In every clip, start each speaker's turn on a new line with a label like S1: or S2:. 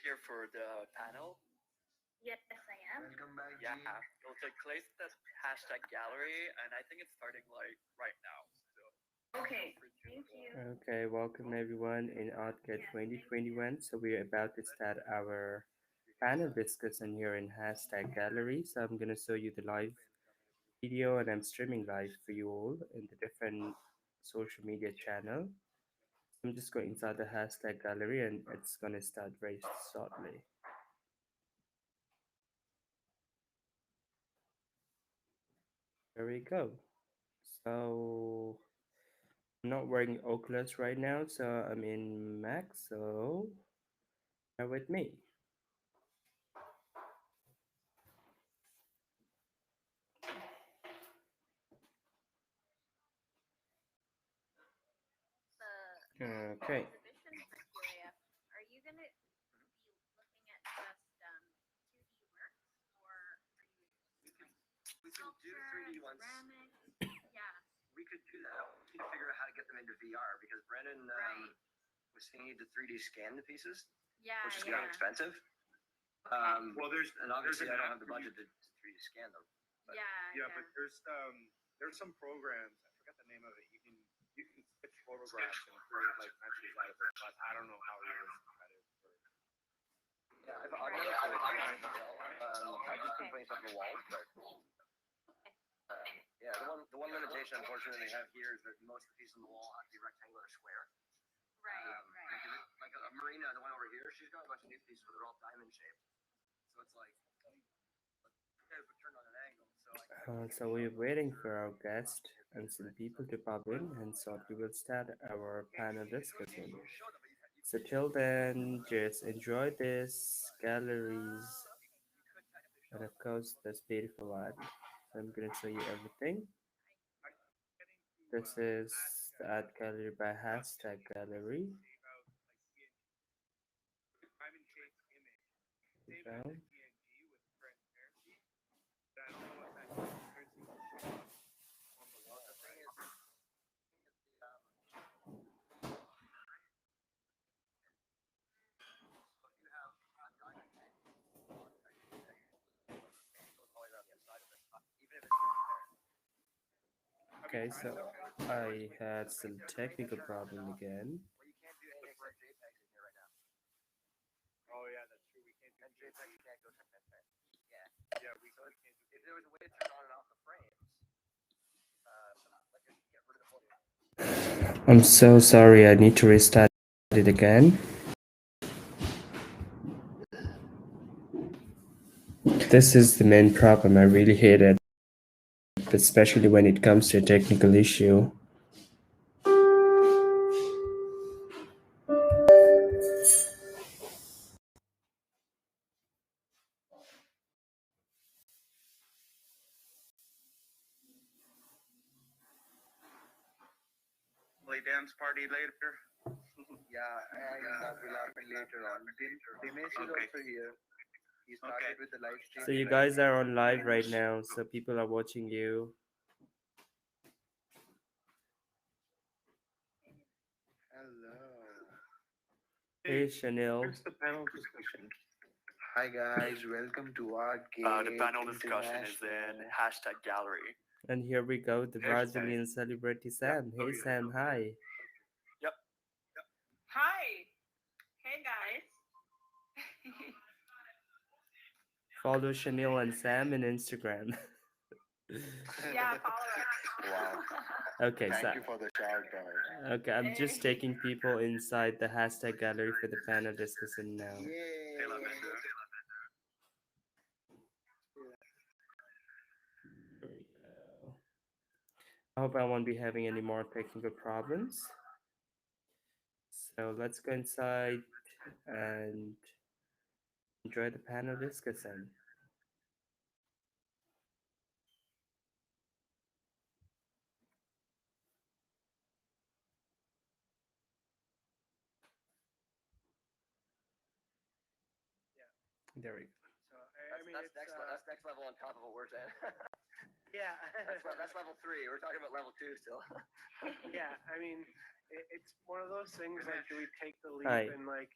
S1: here for the panel?
S2: Yes, I am.
S3: Welcome back,
S1: Yeah,
S3: G.
S1: it'll take place at the hashtag gallery, and I think it's starting like right now. So feel
S2: Okay,
S1: free to
S2: thank you.
S4: Okay, welcome everyone in Outget 2021. So we're about to start our panel discussion here in hashtag gallery. So I'm gonna show you the live video and I'm streaming live for you all in the different social media channel. I'm just going inside the hashtag gallery and it's gonna start very shortly. There we go. So I'm not wearing Oculus right now, so I'm in Mac, so bear with me.
S2: The
S4: Okay.
S2: exhibition criteria. Are you gonna be looking at just 2D works, or are you
S3: We could we could do
S2: sculpture,
S3: 3D ones.
S2: ceramics? Yeah,
S3: We could do that. We need to figure out how to get them into VR because Brendan
S2: right.
S3: was saying you need to 3D scan the pieces,
S2: Yeah,
S3: which is
S2: yeah.
S3: kind of expensive.
S2: Okay.
S5: Well, there's
S3: And obviously
S5: an
S3: I don't
S5: app
S3: have the
S5: for you.
S3: budget to 3D scan them. but-
S2: Yeah,
S5: But there's some programs. I forgot the name of it. You can switch photographs and create like entries out of it. But I don't know how realistic that is.
S3: Yeah, I've
S2: Right.
S3: just been putting stuff on the walls, but yeah, the one limitation unfortunately they have here is that most of the pieces on the wall have to be rectangular or square.
S2: right, right.
S3: Like a Marina, the one over here, she's got a bunch of new pieces, but they're all diamond shaped. So it's like turned on an angle.
S4: So we're waiting for our guest and some people to pop in, and so we will start our panel discussion. So till then, just enjoy this galleries and of course this beautiful art. So I'm gonna show you everything. This is the art gallery by hashtag gallery. So, okay, so I had some technical problem again.
S3: Well, you can't do any except JPEGs in here right now.
S5: Oh yeah, that's true. We can't do
S3: And JPEG you can't go transparent. Yeah.
S5: Yeah,
S3: So if there was a way to turn on and off the frames, like just get rid of the photo.
S4: I'm so sorry, I need to restart it again. This is the main problem. I really hate it, especially when it comes to a technical issue.
S5: play dance party later.
S3: Yeah, that will happen later on. Dinesh is
S5: Okay.
S3: also here. He started with the live stream.
S4: So you guys are on live right now, so people are watching you.
S3: Hello.
S4: Hey Chanel.
S5: Here's the panel discussion.
S3: Hi guys, welcome to Art Gate.
S1: the panel discussion is in
S3: International.
S1: hashtag gallery.
S4: And here we go, the
S5: Hashtag.
S4: Brazilian celebrity Sam. Hey Sam, hi.
S1: Yep.
S2: Hi. Hey guys.
S4: Follow Chanel and Sam in Instagram.
S2: Yeah, follow us.
S3: Wow.
S4: Okay, so
S3: Thank you for the shout out.
S4: okay, I'm just taking people inside the hashtag gallery for the panel discussion now.
S3: Yay.
S1: They love it.
S4: There we go. I hope I won't be having any more technical problems. So let's go inside and enjoy the panel discussion. There we go.
S5: So
S3: That's next level on top of what we're saying.
S5: yeah.
S3: that's level 3. We're talking about level 2 still.
S5: Yeah, I mean, it's one of those things like, do we take the leap
S4: Hi.
S5: and like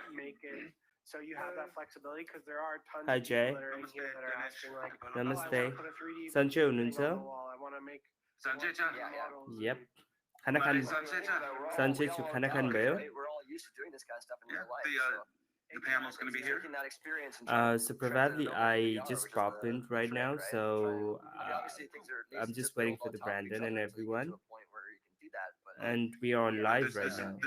S5: make it
S6: So you have that flexibility because there are tons
S4: Hi,
S6: of
S4: Jay.
S6: people that are in here that are asking like, oh, I
S4: Namaste.
S6: want to put a 3D
S4: Sanjay
S6: thing on
S4: हुनुहुन्छ?
S6: the wall. I want to make
S5: Sanjay-chan.
S6: models.
S4: Yep.
S6: and-
S4: खाना खानु
S3: Sanjay,
S4: खाना खानुभयो?
S3: We're all used to doing this kind of stuff in
S5: Yeah,
S3: real life.
S5: the panel's going to be here.
S3: Taking that experience and
S4: So probably I just popped in right now, so I'm just waiting for the Brandon and everyone, and we are on live
S5: This
S4: right
S5: is
S4: now.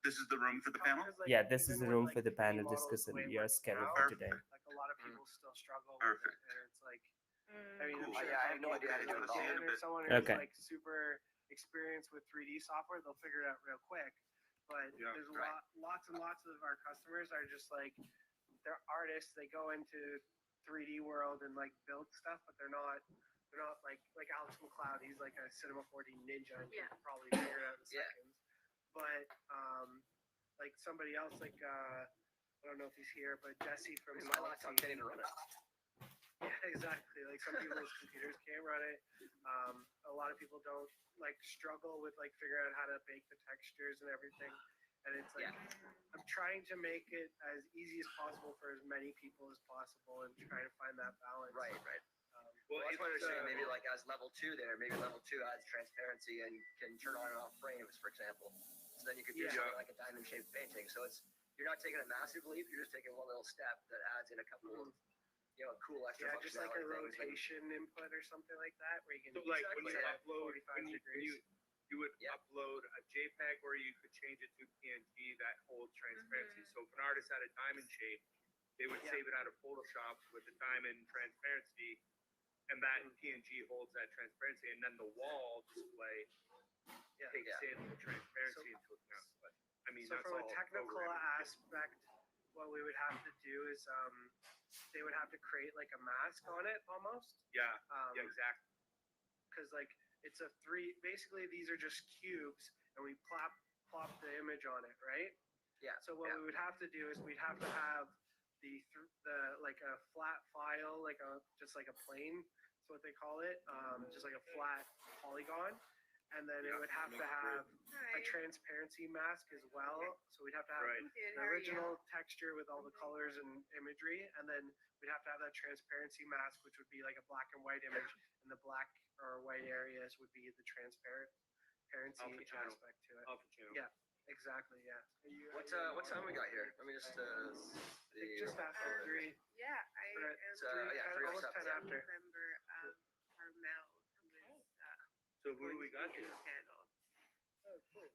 S5: this is the room for the panel.
S4: Yeah, this is the room for the panel discussion we are scheduled for today.
S6: Like a lot of people still struggle
S5: Perfect.
S6: with it, and it's like, I mean,
S5: Cool.
S6: I'm sure
S3: Yeah, I have no idea how to do it at all.
S6: or someone who's
S4: Okay.
S6: like super experienced with 3D software, they'll figure it out real quick. But
S5: Yeah,
S6: there's
S3: right.
S6: lots and lots of our customers are just like, they're artists. They go into 3D world and like build stuff, but they're not like Alex McLeod. He's like a Cinema 4D ninja and
S2: Yeah.
S6: can probably figure it out in
S3: Yeah.
S6: seconds. But like somebody else, like I don't know if he's here, but Jesse from
S3: My laptop can't even run it.
S6: yeah, exactly. Like some people's computers can't run it. A lot of people don't like struggle with like figuring out how to bake the textures and everything. And it's like I'm trying to make it as easy as possible for as many people as possible and trying to find that balance.
S3: Right. Well, that's why they're saying maybe like as level 2 there, maybe level 2 adds transparency and can turn on and off frames, for example. So then you could do
S6: Yeah.
S3: something like a diamond shaped painting. So you're not taking a massive leap, you're just taking one little step that adds in a couple of cool extra
S6: Yeah, just like a
S3: functionality things.
S6: rotation input or something like that, where you can
S5: So like when you
S6: set it
S5: upload,
S6: 45 degrees.
S5: you would
S3: Yeah.
S5: upload a JPEG or you could change it to PNG that holds transparency. So if an artist had a diamond shape, they would
S6: Yeah.
S5: save it out of Photoshop with the diamond transparency, and that PNG holds that transparency, and then the wall display takes in the transparency into account. But I mean,
S6: So
S5: that's
S6: from a
S5: all
S6: technical
S5: programming.
S6: aspect, what we would have to do is they would have to create like a mask on it almost.
S5: Yeah, exactly.
S6: Because like it's a basically these are just cubes and we plop the image on it, right?
S3: Yeah.
S6: So what we would have to do is we'd have to have the like a flat file, like just like a plane, that's what they call it, just like a flat polygon, and then it would have to have a transparency mask as well. So we'd have to have
S5: Right.
S6: the original texture with all the colors and imagery, and then we'd have to have that transparency mask, which would be like a black and white image, and the black or white areas would be the transparency
S5: Alpha channel.
S6: aspect to it.
S5: Alpha channel.
S6: Yeah. Exactly. Yeah.
S3: What time we got here? Let me just
S6: Just after 3.
S2: Yeah, I
S6: Right.
S2: am
S3: So, yeah, 3
S6: almost 10
S3: yeah.
S6: after.
S2: member of Carmel who was
S5: So who do we got here?
S2: panel.
S6: Oh, cool.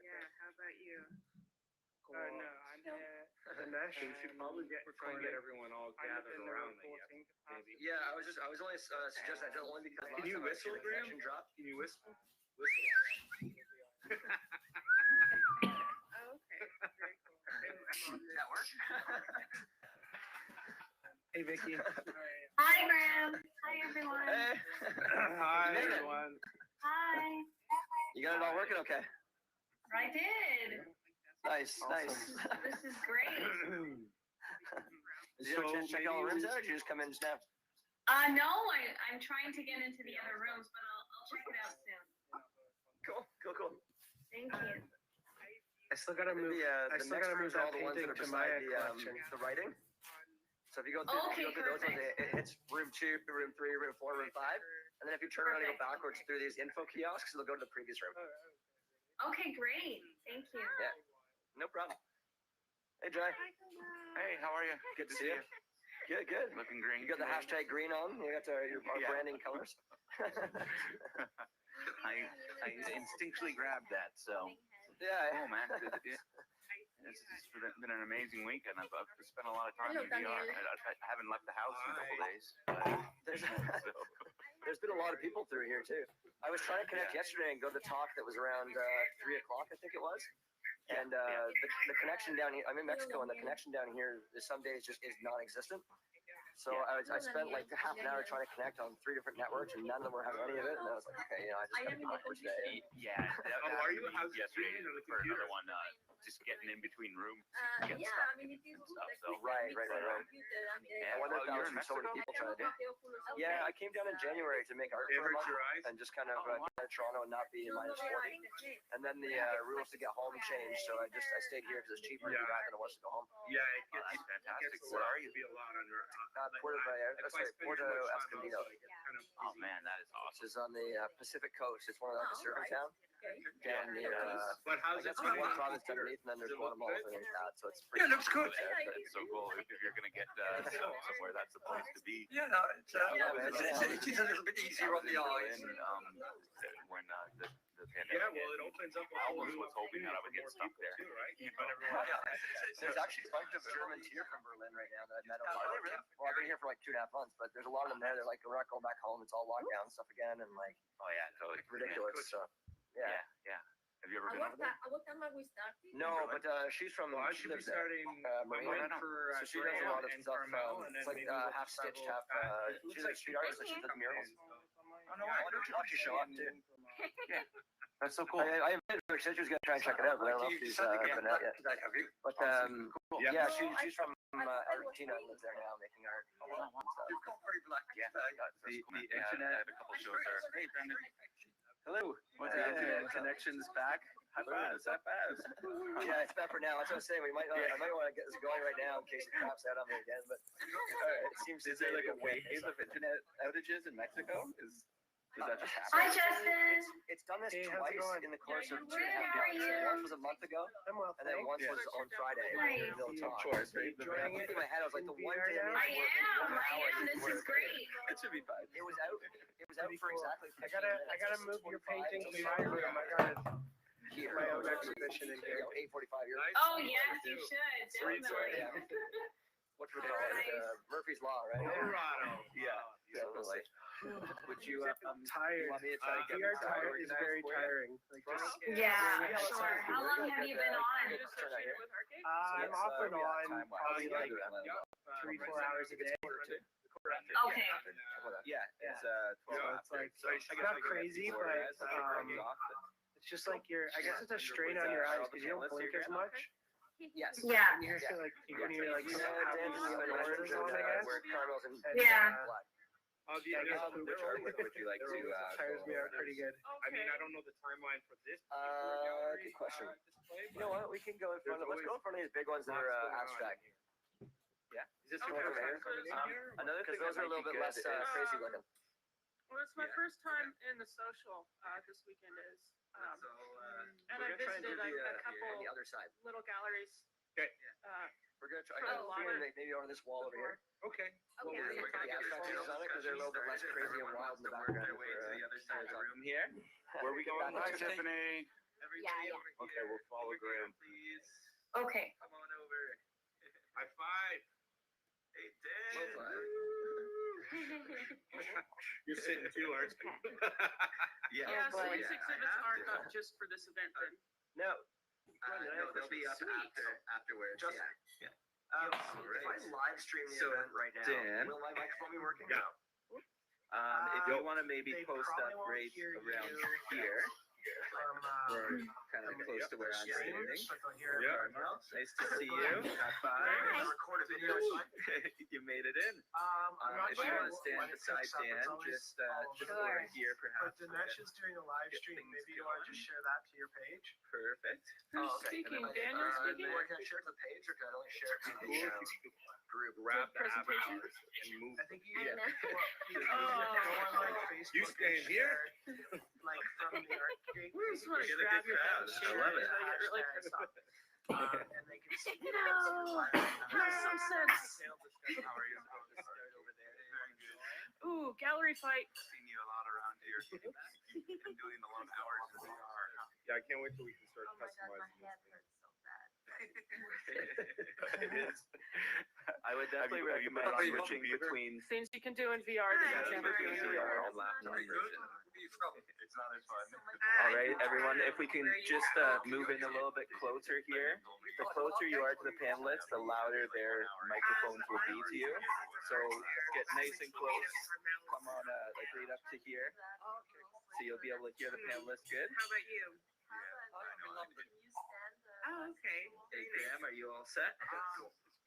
S2: Yeah, how about you?
S6: No, I'm Dinesh.
S5: We should probably try and get everyone all gathered around. Maybe.
S3: Yeah, I was only suggesting that only because
S5: Can you
S3: last time
S5: whistle,
S3: I
S5: Graham?
S3: connection dropped.
S5: Can you whistle?
S2: Oh, okay, very cool.
S3: That work?
S6: Hey, Vicky.
S7: Hi, Graham. Hi, everyone.
S3: Hey.
S5: Hi,
S3: You made it.
S5: everyone.
S7: Hi.
S3: You got it all working okay?
S7: I did.
S3: Nice.
S7: This is great.
S3: Did you have a chance to check all the rooms out, or did you just come in just now?
S7: No, I'm trying to get into the other rooms, but I'll check it out soon.
S3: Cool.
S7: Thank you.
S6: I still gotta move. I still
S3: next
S6: gotta
S3: rooms
S6: move
S3: are all
S6: that
S3: the ones that
S6: painting
S3: are
S6: to my
S3: beside
S6: collection.
S3: the writing. So if you go through,
S7: Okay,
S3: those ones,
S7: perfect.
S3: it hits room 2, room 3, room 4, room 5. And then if you turn around and go backwards through these info kiosks, it'll go to the previous room.
S7: Okay, great. Thank you.
S3: Yeah, no problem. Hey, Jay.
S5: Hey, how are you?
S3: Good to see you. Good.
S5: Looking green.
S3: You got the hashtag green on. You got our
S5: Yeah.
S3: branding colors.
S8: I instinctually grabbed that, so.
S3: Yeah.
S8: Oh man, this has been an amazing weekend. I've spent a lot of time in VR. I haven't left the house in a couple days.
S3: There's been a lot of people through here too. I was trying to connect yesterday and go to the talk that was around 3 o'clock, I think it was. And the connection down here, I'm in Mexico, and the connection down here some days just is non-existent. So I spent like half an hour trying to connect on 3 different networks, and none of them were having any of it. And I was like, okay, I just got to do it for today.
S8: Yeah.
S5: How are you? How's it
S8: Yesterday
S5: feeling on the
S8: for
S5: computer?
S8: another one. just getting in between rooms. Get
S2: Yeah,
S8: stuck
S2: I mean, it is
S8: and stuff.
S2: like
S8: So
S3: Right. I wonder if that
S8: you're
S3: was
S8: in
S3: from so many
S8: Mexico?
S3: people trying to do. Yeah, I came down in January to make art
S5: It
S3: for a
S5: hurts
S3: month
S5: your eyes.
S3: and just kind of get out of Toronto and not be in minus 40. And then the rules to get home changed, so I stayed here because it's cheaper to be back than it was to go home.
S5: Yeah, it
S8: Oh,
S5: gets,
S8: that's fantastic.
S5: it gets
S8: Where are you?
S5: to be a lot under.
S3: Puerto
S5: if I spend
S3: Puerto
S5: too much time
S3: Escondido,
S5: outside, it gets kind of
S8: Oh
S5: busy.
S8: man, that is
S3: which
S8: awesome.
S3: is on the Pacific coast. It's one of like a surfing town down near.
S5: But
S3: I
S5: how's it
S3: guess there's one
S5: coming?
S3: province underneath, and then there's
S5: Does it look
S3: Guatemala
S5: good?
S3: underneath that. So it's
S9: Yeah, it looks good.
S8: That's so cool. If you're gonna get somewhere, that's the place to be.
S9: Yeah, no, it's,
S3: Yeah, man,
S9: it's a little bit easier on the eyes.
S8: When the
S5: Yeah,
S8: pandemic
S5: well,
S8: hit.
S5: it opens up.
S8: I almost was hoping that I would get stuck there.
S5: Too, right? But everyone
S3: There's actually a bunch of Germans here from Berlin right now that I met over there. Well, I've been here for like 2.5 months, but there's a lot of them there. They're like, we're not going back home. It's all lockdown and stuff again, and like
S8: Oh yeah, totally.
S3: ridiculous. So
S8: Yeah,
S3: yeah.
S8: yeah. Have you ever been over there?
S3: No, but she's from.
S5: Well, I
S3: She
S5: should be
S3: lives there.
S5: starting. I
S3: Marina.
S5: went for
S3: So she does a lot of
S5: and
S3: stuff.
S5: Carmel, and then
S3: It's like
S5: maybe we'll
S3: half
S5: travel
S3: stitched, half.
S5: back.
S3: She's a street artist, so she does murals.
S8: Oh no, I wonder if
S3: I'll actually show up too.
S8: That's so cool.
S3: I invited her. She said she was gonna try and check it out, but I don't know if she's been out yet. But yeah, she's from Argentina and lives there now, making art. And stuff.
S8: Yeah, the internet. I have a couple shows there. Hey, Brandon.
S9: Hello.
S8: What's
S9: The
S8: happening?
S9: internet connection's back. High fives, high fives.
S3: Yeah, it's better now. That's what I was saying. I might want to get this going right now in case it craps out on me again. But it seems to
S9: Is there like a
S3: be okay.
S9: wave of internet outages in Mexico? Does that just happen?
S7: Hi, Justin.
S3: It's done this
S6: Hey, how's it
S3: twice
S6: going?
S3: in the course of 2.5
S7: Good, how are
S3: months.
S7: you?
S3: Once was a month ago,
S6: I'm well,
S3: and then
S6: thanks.
S3: once was on Friday.
S7: Nice.
S3: In the middle of talk.
S9: Chores, right?
S6: Enjoying
S3: I
S6: it?
S3: think in my head, I was like, the one day I'm
S7: I
S3: working 1 hour
S7: am. This is
S3: work.
S7: great.
S9: It should be fine.
S3: It was out. It was out
S6: Pretty
S3: for
S6: cool.
S3: exactly.
S6: I
S3: 15 minutes.
S6: gotta move your
S3: 6:45
S6: painting to
S3: till
S6: my
S3: 7
S6: room. I gotta
S3: here.
S6: my own exhibition in here.
S3: 8:45 here.
S7: Oh, yes, you should. Definitely.
S3: Yeah. What would they call it? Murphy's Law, right?
S5: Colorado.
S9: Yeah, definitely. Would you
S6: Tired.
S9: want me to try to get
S6: VR
S9: this
S6: tired is
S9: organized
S6: very
S9: for you?
S6: tiring. Like just,
S7: Yeah, sure. How long have you been on?
S6: I'm off and on
S9: Time-wise.
S6: probably like
S5: Yeah.
S6: 3-4 hours a day.
S7: Okay.
S9: Yeah, it's 12
S6: So it's like not crazy, but it's just like I guess it's a strain on your eyes because you don't blink as much.
S3: Yes.
S7: Yeah.
S6: And you're like when you're like
S3: Yeah,
S6: having
S3: Dan,
S6: the lenses on, I guess.
S3: where Carmel's in
S7: Yeah.
S3: black.
S5: Oh,
S6: Yeah, I guess
S9: Which artwork would you like to
S6: tires me out pretty good.
S5: I mean, I don't know the timeline for this.
S3: Good question. You know what? We can go in front of. Let's go in front of these big ones that are abstract.
S5: Is this
S3: Okay.
S5: your first time coming in here?
S9: Another
S3: Because
S9: thing
S3: those
S9: that
S3: are a
S9: might
S3: little
S9: be
S3: bit
S9: good
S3: less
S9: is-
S3: crazy looking.
S10: Well, it's my
S5: Yeah.
S10: first time in the social this weekend is, and I visited a couple
S3: on the other side.
S10: little galleries.
S5: Okay.
S3: We're gonna try.
S10: For the
S3: We're
S10: water.
S3: gonna maybe over this wall over here.
S5: Okay.
S3: Well, we're gonna put the abstract pieces on it because they're a little bit less crazy and wild in the background.
S9: room here.
S8: Where we going?
S3: Hi,
S8: Hi, Tiffany.
S2: Yeah.
S8: Okay, we'll follow Graham.
S7: Okay.
S5: Come on over. High five. Hey, Dan. You're sitting too, aren't you?
S10: Yeah, so
S7: boy.
S10: these exhibits aren't up just for this event then.
S3: No.
S5: No, they'll be up
S3: afterwards.
S5: Just-
S3: If I live stream the event right now,
S9: Dan.
S3: will my microphone be working?
S5: Yeah.
S9: If you want to maybe
S6: They
S9: post
S6: probably
S9: up
S6: won't
S9: right
S6: hear
S9: around
S6: you
S9: here,
S6: From
S9: or kind of
S6: from
S9: close to where I'm standing.
S6: but they'll hear
S5: Yeah.
S6: everyone else.
S9: Nice to see you. High
S7: Hi.
S9: five.
S3: Record a video.
S9: You made it in.
S6: I'm not
S9: If you
S6: sure
S9: want to stand
S6: when it
S9: beside
S6: picks up,
S9: Dan,
S6: it's always
S9: just
S6: all over
S9: just
S6: the
S9: over
S6: place.
S9: here
S6: But
S9: perhaps.
S6: Dinesh is doing a live
S9: Get
S6: stream.
S9: things
S6: Maybe you want to just share that to your page.
S9: Perfect.
S10: Who's speaking? Daniel speaking?
S3: Can I share it to the page or can I only share it to the group?
S5: Wrap the half
S10: Presentation?
S5: hours and move.
S6: I think you
S7: Yeah.
S6: you
S10: Oh.
S6: go on like Facebook.
S5: You staying
S6: and
S5: here?
S6: share, Like from the art gate.
S10: We just want to
S9: Get a
S10: grab
S9: good
S10: your
S9: crowd.
S10: head and
S9: I
S10: share
S9: love
S10: it.
S9: it.
S10: I get really pissed off.
S6: And they can see
S7: You know,
S10: Has some sense.
S8: How are you?
S10: Ooh, gallery fight.
S8: Seen you a lot around here. Been doing a lot of hours in the car.
S5: Yeah, I can't wait till we can start
S2: Oh my god, my
S5: customizing
S2: head
S5: this.
S2: hurts so bad.
S9: It is. I would definitely
S8: have you been
S9: recommend
S8: on
S9: switching
S8: computer?
S9: between
S10: Things you can do in VR that
S8: Yeah,
S10: you can't
S8: we're
S10: do
S8: doing
S10: in
S8: VR
S10: VR.
S8: on laptop
S2: Very
S8: version. It's not as fun.
S9: All right, everyone, if we can just move in a little bit closer here. The closer you are to the panelists, the louder their microphones will be to you. So get nice and close. Come on, like right up to here, so you'll be able to hear the panelists good.
S10: How about you? Oh, okay.
S9: Hey, Graham, are you all set?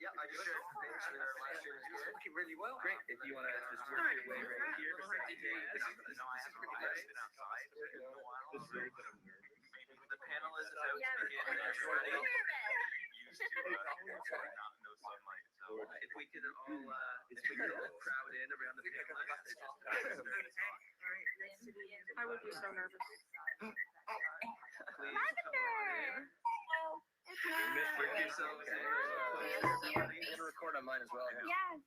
S3: Yeah, I just actually our live stream is good.
S9: Working really well. Great. If you want to just work your way right here beside Dave.
S8: No, I haven't been outside in a while. The panel is about to begin. Everybody used to not no sunlight. So
S9: If we could all crowd in around the panel.
S10: I would be so nervous.
S3: Work yourselves in. I'm gonna record on mine as well.
S2: Yeah.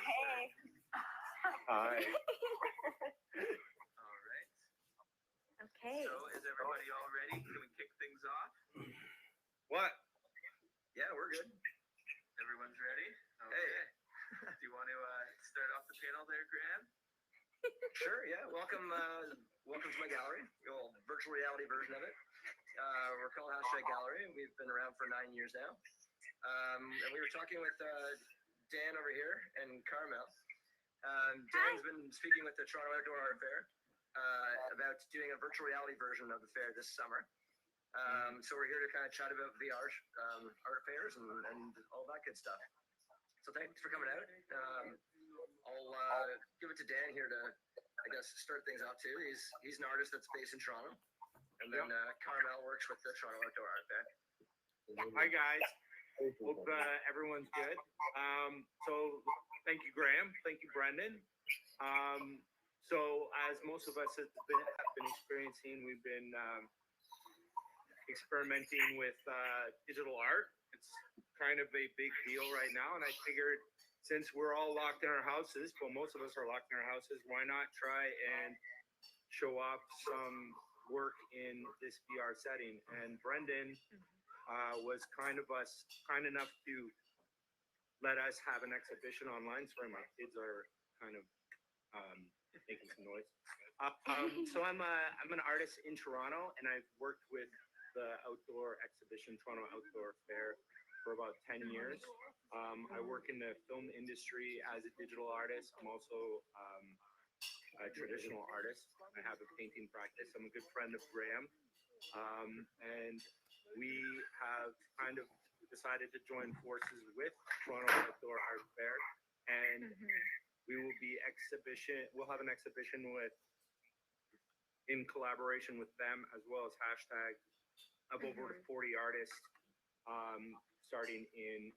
S8: Hey.
S9: All right.
S2: Okay.
S9: So is everybody all ready? Can we kick things off?
S5: What?
S3: Yeah, we're good.
S9: Everyone's ready? Okay. Do you want to start off the panel there, Graham?
S3: Sure, yeah. Welcome to my gallery, the old virtual reality version of it. We're called #Gallery. We've been around for 9 years now. And we were talking with Dan over here and Carmel. Dan's been speaking with the Toronto Outdoor Art Fair about doing a virtual reality version of the fair this summer. So we're here to kind of chat about VR art fairs and all that good stuff. So thanks for coming out. I'll give it to Dan here to, I guess, start things off too. He's an artist that's based in Toronto, and then Carmel works with the Toronto Outdoor Art Fair.
S5: Hi guys. Hope everyone's good. So thank you, Graham. Thank you, Brendan. So as most of us have been experiencing, we've been experimenting with digital art. It's kind of a big deal right now, and I figured since we're all locked in our houses, well, most of us are locked in our houses, why not try and show off some work in this VR setting? And Brendan was kind enough to let us have an exhibition online. Sorry, my kids are kind of making some noise. So I'm an artist in Toronto, and I've worked with the outdoor exhibition, Toronto Outdoor Fair, for about 10 years. I work in the film industry as a digital artist. I'm also a traditional artist. I have a painting practice. I'm a good friend of Graham. And we have kind of decided to join forces with Toronto Outdoor Art Fair. And we'll have an exhibition in collaboration with them, as well as # of over 40 artists starting in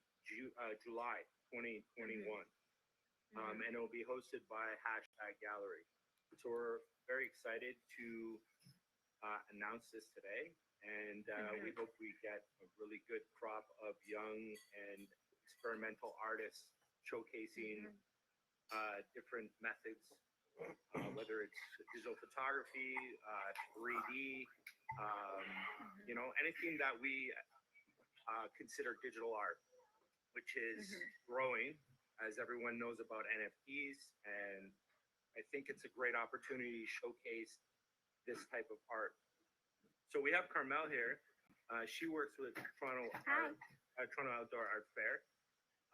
S5: July 2021. And it'll be hosted by #Gallery. So we're very excited to announce this today, and we hope we get a really good crop of young and experimental artists showcasing different methods, whether it's digital photography, 3D, anything that we consider digital art, which is growing, as everyone knows about NFTs, and I think it's a great opportunity to showcase this type of art. So we have Carmel here. She works with Toronto Outdoor Art Fair,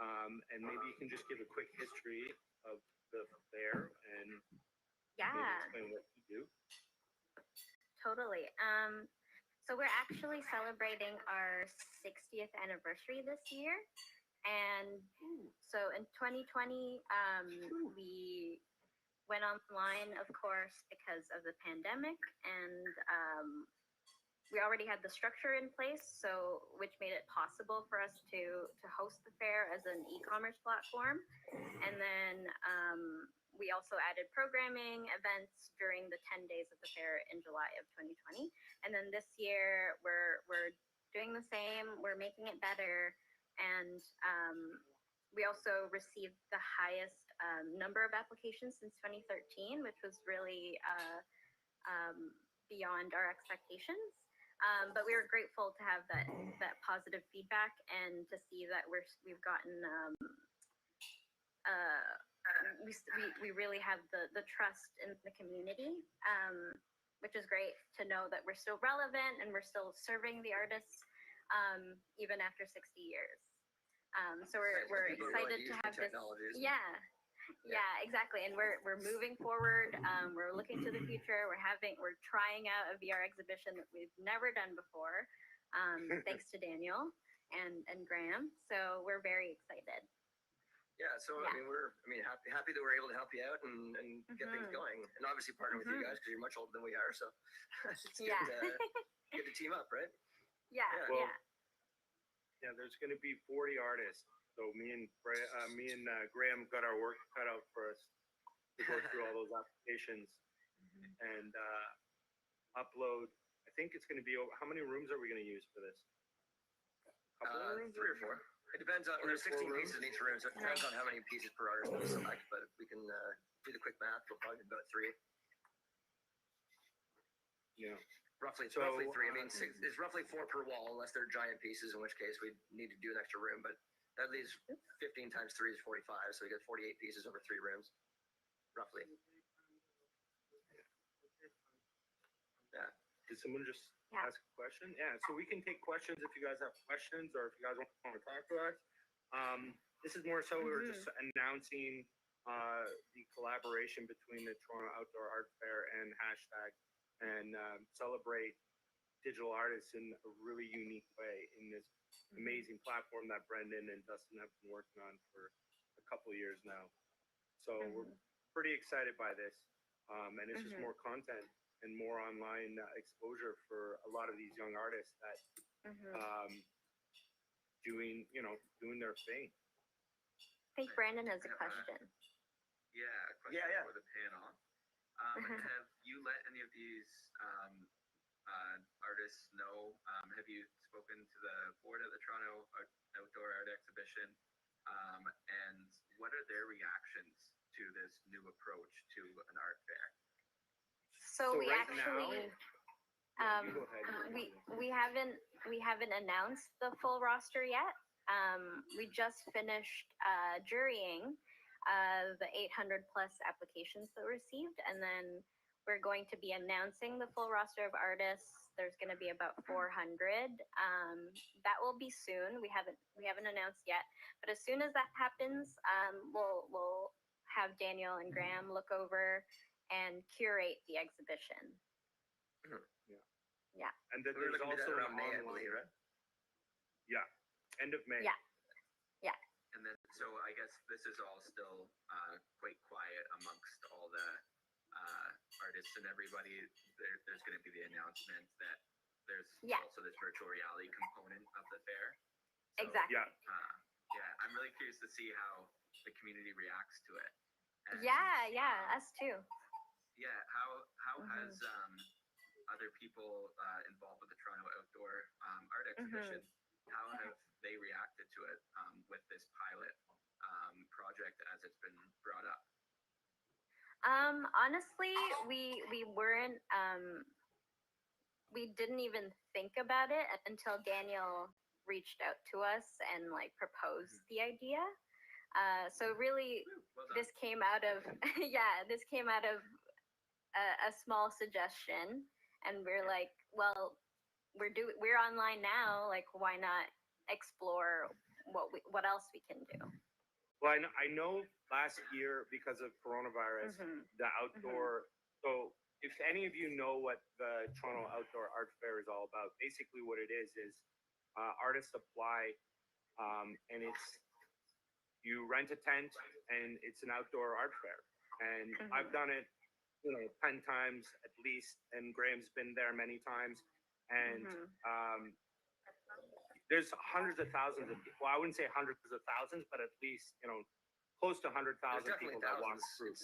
S5: and maybe you can just give a quick history of the fair and maybe explain what you do.
S2: Totally. So we're actually celebrating our 60th anniversary this year. And so in 2020, we went online, of course, because of the pandemic. And we already had the structure in place, which made it possible for us to host the fair as an e-commerce platform. And then we also added programming events during the 10 days of the fair in July of 2020. And then this year, we're doing the same. We're making it better. And we also received the highest number of applications since 2013, which was really beyond our expectations. But we were grateful to have that positive feedback and to see that we've gotten we really have the trust in the community, which is great to know that we're still relevant and we're still serving the artists even after 60 years. So we're excited to have this. Yeah. Yeah, exactly. And we're moving forward. We're looking to the future. We're trying out a VR exhibition that we've never done before. Thanks to Daniel and Graham. So we're very excited.
S3: Yeah, so
S2: Yeah.
S3: happy that we're able to help you out and get things going, and obviously partner with you guys because you're much older than we are. So it's good,
S2: Yeah.
S3: good to team up, right?
S2: Yeah,
S5: Well,
S2: yeah.
S5: Yeah, there's going to be 40 artists. So me and Graham got our work cut out for us to go through all those applications and upload. I think it's going to be over. How many rooms are we going to use for this? Couple of rooms?
S3: 3 or 4. It depends on. There's 16 pieces in each room, so it depends on how many pieces per artist we select. But if we can do the quick math, we'll probably do about 3.
S5: Yeah.
S3: Roughly 3. I mean, it's roughly 4 per wall, unless they're giant pieces, in which case we need to do an extra room. But that leaves 15 times 3 is 45, so we get 48 pieces over 3 rooms, roughly. Yeah.
S5: Did someone just ask a question? Yeah. So we can take questions if you guys have questions or if you guys want to talk to us. This is more so we were just announcing the collaboration between the Toronto Outdoor Art Fair and hashtag and celebrate digital artists in a really unique way in this amazing platform that Brendan and Dustin have been working on for a couple of years now. So we're pretty excited by this. And it's just more content and more online exposure for a lot of these young artists that doing their thing.
S2: I think Brandon has a question.
S8: Yeah, a question for the panel. Have you let any of these artists know? Have you spoken to the board of the Toronto Outdoor Art Exhibition? And what are their reactions to this new approach to an art fair?
S2: So we
S5: right
S2: actually
S5: now, you go ahead.
S2: we haven't announced the full roster yet. We just finished jurying the 800 plus applications that were received, and then we're going to be announcing the full roster of artists. There's going to be about 400. That will be soon. We haven't announced yet, but as soon as that happens, we'll have Daniel and Graham look over and curate the exhibition. Yeah.
S5: And then
S3: We're
S5: there's
S3: looking to do
S5: also
S3: that around
S5: an
S3: May, I
S5: online.
S3: believe, right?
S5: Yeah, end of May.
S2: Yeah.
S8: And then, so I guess this is all still quite quiet amongst all the artists and everybody. There's going to be the announcement that there's also this virtual reality component of the fair. So,
S2: Exactly.
S8: Yeah, I'm really curious to see how the community reacts to it. And,
S2: Yeah, us too.
S8: Yeah, how has other people involved with the Toronto Outdoor Art Exhibition, how have they reacted to it with this pilot project as it's been brought up?
S2: Honestly, we weren't we didn't even think about it until Daniel reached out to us and like proposed the idea. So really, this came out of this came out of a small suggestion, and we're like, well, we're online now, like why not explore what else we can do.
S5: Well, I know last year because of coronavirus, the outdoor. So if any of you know what the Toronto Outdoor Art Fair is all about, basically what it is artists apply, and it's you rent a tent and it's an outdoor art fair. And I've done it, 10 times at least, and Graham's been there many times. And there's hundreds of thousands of people. Well, I wouldn't say hundreds of thousands, but at least, close to 100,000 people that walk through.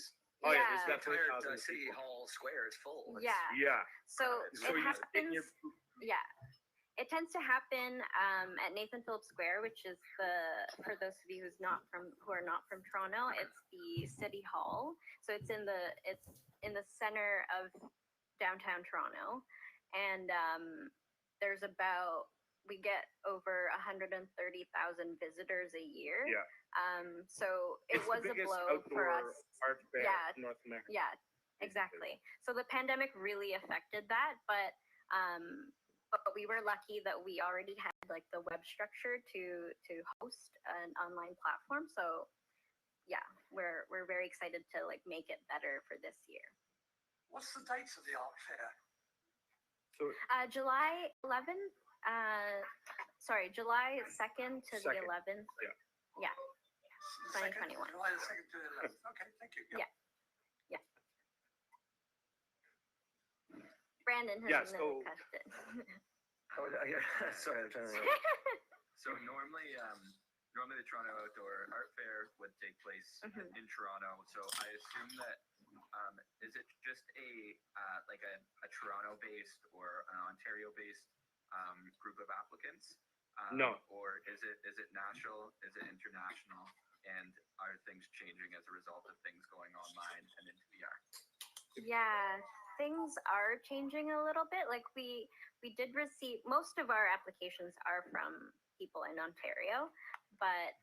S5: Oh yeah, there's definitely thousands.
S3: City Hall Square is full.
S2: Yeah. So
S5: So
S2: it
S5: you
S2: happens. It tends to happen at Nathan Phillips Square, which is for those of you who are not from Toronto, it's the City Hall. So it's in the center of downtown Toronto, and we get over 130,000 visitors a year.
S5: Yeah.
S2: So it
S5: It's
S2: was
S5: the
S2: a
S5: biggest
S2: blow for
S5: outdoor
S2: us.
S5: art fair in North America.
S2: Yeah, exactly. So the pandemic really affected that, but we were lucky that we already had like the web structure to host an online platform. So yeah. we're very excited to like make it better for this year.
S11: What's the dates of the art fair?
S9: So
S2: July 11th. July 2nd to the
S9: 2nd.
S2: 11th. Yeah. 2021.
S11: July the 2nd to the 11th. Okay, thank you.
S2: Yeah. Brandon has
S9: Yeah,
S2: another
S9: so-
S2: question.
S3: Oh, yeah. Sorry, I'm trying to.
S8: So normally the Toronto Outdoor Art Fair would take place
S2: Mhm.
S8: in Toronto. So I assume that is it just like a Toronto-based or an Ontario-based group of applicants?
S5: No.
S8: Or is it national? Is it international? And are things changing as a result of things going online and into VR?
S2: Yeah, things are changing a little bit. Like we did receive most of our applications are from people in Ontario, but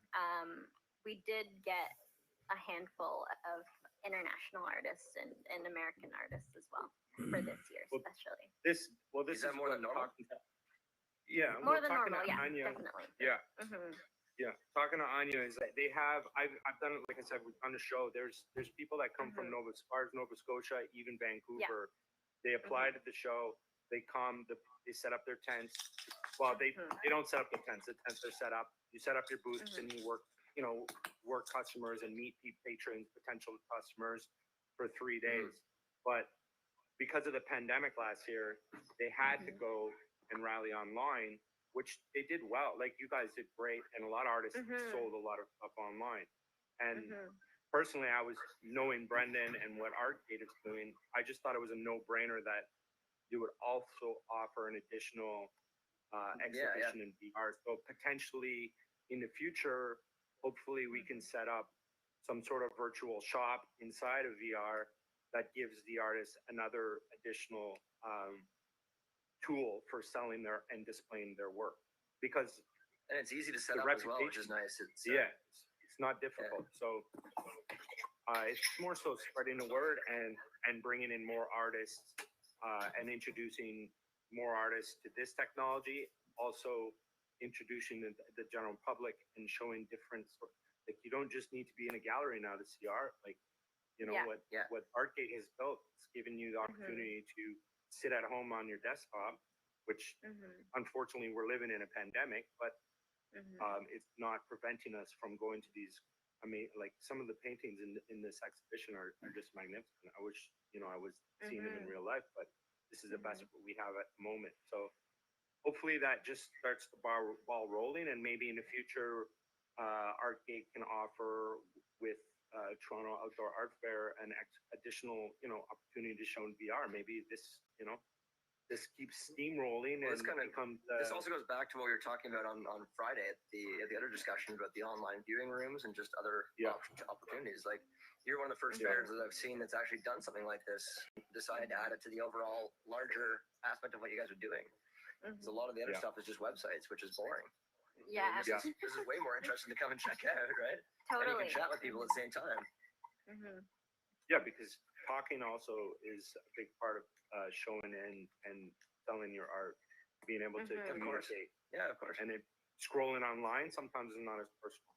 S2: we did get a handful of international artists and American artists as well for this year,
S5: Well,
S2: especially.
S5: This
S3: Is that more than
S5: what
S3: normal?
S5: Yeah,
S2: More
S5: well,
S2: than
S5: talking
S2: normal,
S5: to
S2: yeah,
S5: Anya,
S2: definitely.
S5: yeah,
S2: Hmm.
S5: yeah. Talking to Anya is that they have. I've done it, like I said, on the show. There's people that come from
S2: Mhm.
S5: Nova Scotia, even Vancouver. They apply to the show. They come. They set up their tents. Well, they don't set up the tents. The tents are set up. You set up your booths
S2: Mhm.
S5: and you work customers and meet patrons, potential customers for 3 days. But because of the pandemic last year, they had to go and rally online, which they did well. Like you guys did great, and a lot of artists sold a lot of stuff online. And personally, I was knowing Brendan and what Artgate is doing. I just thought it was a no-brainer that you would also offer an additional exhibition in VR. So potentially in the future, hopefully we can set up some sort of virtual shop inside of VR that gives the artist another additional tool for selling and displaying their work. Because
S3: And it's easy to set
S5: the
S3: up as well, which is
S5: reputation-
S3: nice.
S5: it's not difficult. So it's more so spreading the word and bringing in more artists and introducing more artists to this technology. Also introducing the general public and showing different like you don't just need to be in a gallery now to see art. Like what Artgate has built, it's given you the opportunity to sit at home on your desktop, which unfortunately we're living in a pandemic, but it's not preventing us from going to these. I mean, like some of the paintings in this exhibition are just magnificent. I wish I was seeing them in real life, but this is the best we have at the moment. So hopefully that just starts the ball rolling, and maybe in the future, Artgate can offer with Toronto Outdoor Art Fair an additional opportunity to show in VR. Maybe this keeps steamrolling
S3: Well,
S5: and
S3: it's kinda-
S5: becomes.
S3: This also goes back to what we were talking about on Friday at the other discussion about the online viewing rooms and just other opportunities. Like you're one of the first fairs that I've seen that's actually done something like this. Decided to add it to the overall larger aspect of what you guys are doing. So a lot of the other stuff is just websites, which is boring.
S2: Yeah,
S3: This is way more interesting to come and check out, right? And you
S2: totally.
S3: can chat with people at the same time.
S5: Yeah, because talking also is a big part of showing and selling your art, being able to communicate.
S3: Yeah, of course.
S5: And scrolling online sometimes is not as personal.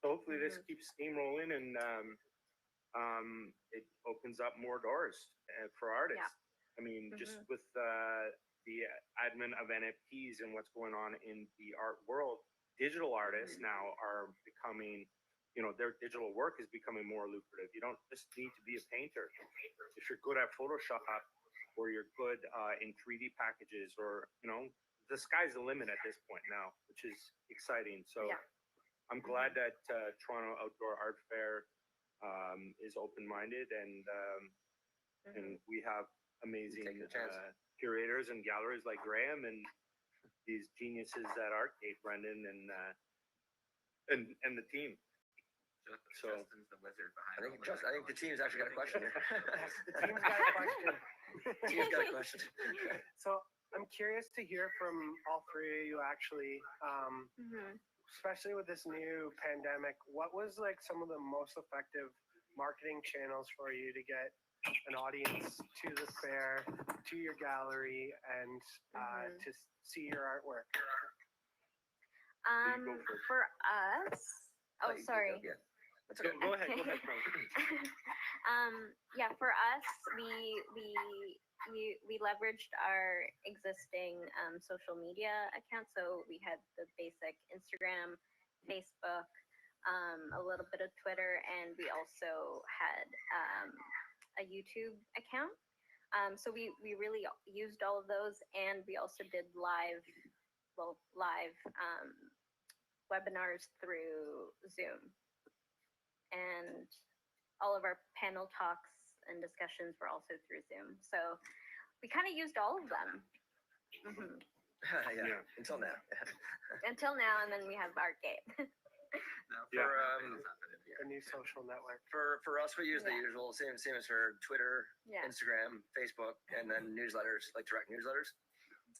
S5: So hopefully this keeps steamrolling and it opens up more doors for artists.
S2: Yeah.
S5: I mean, just with the advent of NFTs and what's going on in the art world, digital artists now are becoming, their digital work is becoming more lucrative. You don't just need to be a painter. If you're good at Photoshop or you're good in 3D packages or, the sky's the limit at this point now, which is exciting. So I'm glad that Toronto Outdoor Art Fair is open-minded and we have amazing
S3: Taking a chance.
S5: curators and galleries like Graham and these geniuses at Artgate, Brendan and the team. So
S8: Justin's the wizard behind.
S3: I think the team's actually got a question here.
S6: The team's got a question.
S3: Team's got a question.
S6: So I'm curious to hear from all three of you actually, especially with this new pandemic, what was like some of the most effective marketing channels for you to get an audience to the fair, to your gallery, and to see your artwork?
S2: For us,
S3: You
S2: sorry.
S3: go, yeah. That's okay.
S5: Go ahead.
S2: Okay.
S5: Frank.
S2: Yeah, for us, we leveraged our existing social media accounts. So we had the basic Instagram, Facebook, a little bit of Twitter, and we also had a YouTube account. So we really used all of those, and we also did live webinars through Zoom, and all of our panel talks and discussions were also through Zoom. So we kind of used all of them. Hmm.
S3: Yeah, until now.
S2: Until now, and then we have Artgate.
S3: For
S6: A new social network.
S3: for us, we use the
S2: Yeah.
S3: usual same as for Twitter,
S2: Yeah.
S3: Instagram, Facebook, and then newsletters, like direct newsletters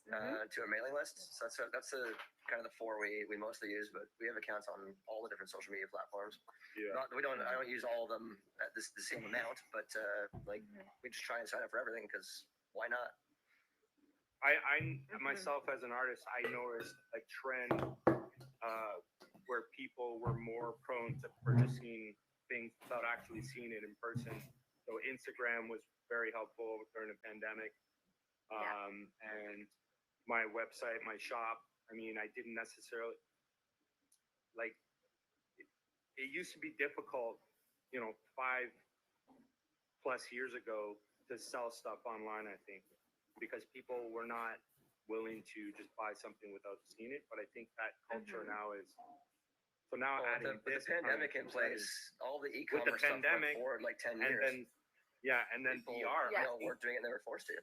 S3: to a mailing list. So that's the kind of the four we mostly use, but we have accounts on all the different social media platforms.
S5: Yeah.
S3: I don't use all of them at the same amount, but like we just try and sign up for everything because why not?
S5: I myself as an artist, I noticed a trend where people were more prone to purchasing things without actually seeing it in person. So Instagram was very helpful during the pandemic. And my website, my shop, I mean, I didn't necessarily like it used to be difficult, 5+ years ago to sell stuff online, I think, because people were not willing to just buy something without seeing it. But I think that culture now is so now
S3: Well,
S5: adding
S3: with the pandemic in place, all the e-commerce stuff went
S5: pandemic,
S3: forward like 10
S5: and
S3: years.
S5: then
S3: People,
S5: VR.
S3: weren't doing it; they were forced to.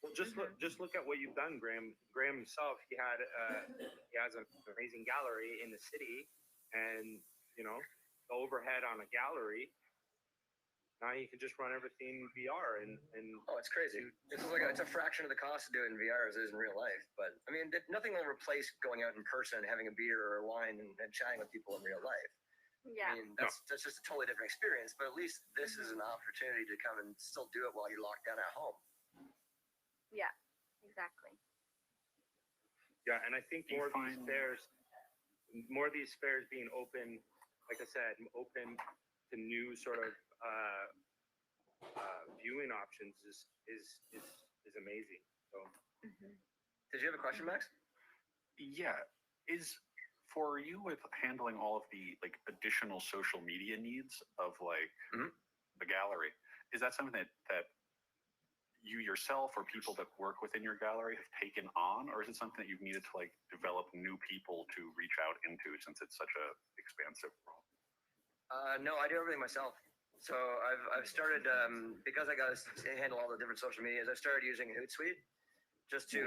S5: Well, just look at what you've done, Graham. Graham himself, he has an amazing gallery in the city, and the overhead on a gallery. Now you can just run everything VR and
S3: Oh, it's crazy. It's a fraction of the cost to do it in VR as it is in real life. But I mean, nothing will replace going out in person, having a beer or a wine, and chatting with people in real life.
S2: Yeah.
S3: I mean, that's just a totally different experience. But at least this is an opportunity to come and still do it while you're locked down at home.
S2: Yeah. Exactly.
S5: yeah, and I think more of these fairs being open, like I said, open to new sort of viewing options is amazing. So,
S3: Did you have a question, Max?
S12: Yeah. Is for you with handling all of the like additional social media needs of like the gallery, is that something that you yourself or people that work within your gallery have taken on, or is it something that you've needed to like develop new people to reach out into since it's such a expansive role?
S3: No, I do everything myself. So I've started because I got to handle all the different social medias. I started using Hootsuite just to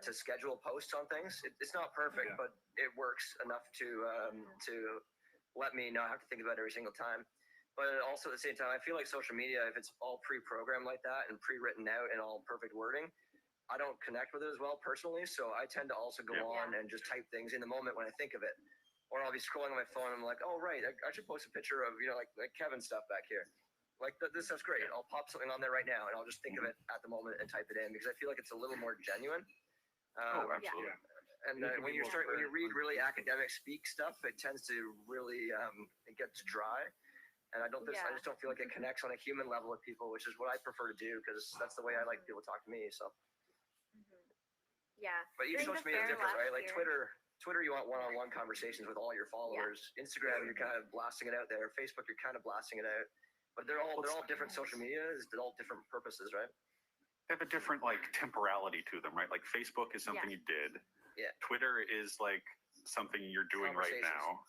S3: schedule posts on things. It's not perfect, but it works enough to let me not have to think about it every single time. But also at the same time, I feel like social media, if it's all pre-programmed like that and pre-written out in all perfect wording, I don't connect with it as well personally. So I tend to also go on and just type things in the moment when I think of it. Or I'll be scrolling on my phone and I'm like, oh, right, I should post a picture of, like Kevin's stuff back here. Like, this stuff's great. I'll pop something on there right now and I'll just think of it at the moment and type it in because I feel like it's a little more genuine.
S12: Absolutely.
S3: And when you read really academic speak stuff, it tends to really, it gets dry. And I just don't feel like it connects on a human level with people, which is what I prefer to do because that's the way I like people to talk to me. So.
S2: Yeah.
S3: But each social media is different, right? Like Twitter, you want one-on-one conversations with all your followers. Instagram, you're kind of blasting it out there. Facebook, you're kind of blasting it out. But they're all different social medias. They're all different purposes, right?
S12: They have a different like temporality to them, right? Like Facebook is something you did.
S3: Yeah.
S12: Twitter is like something you're doing right now.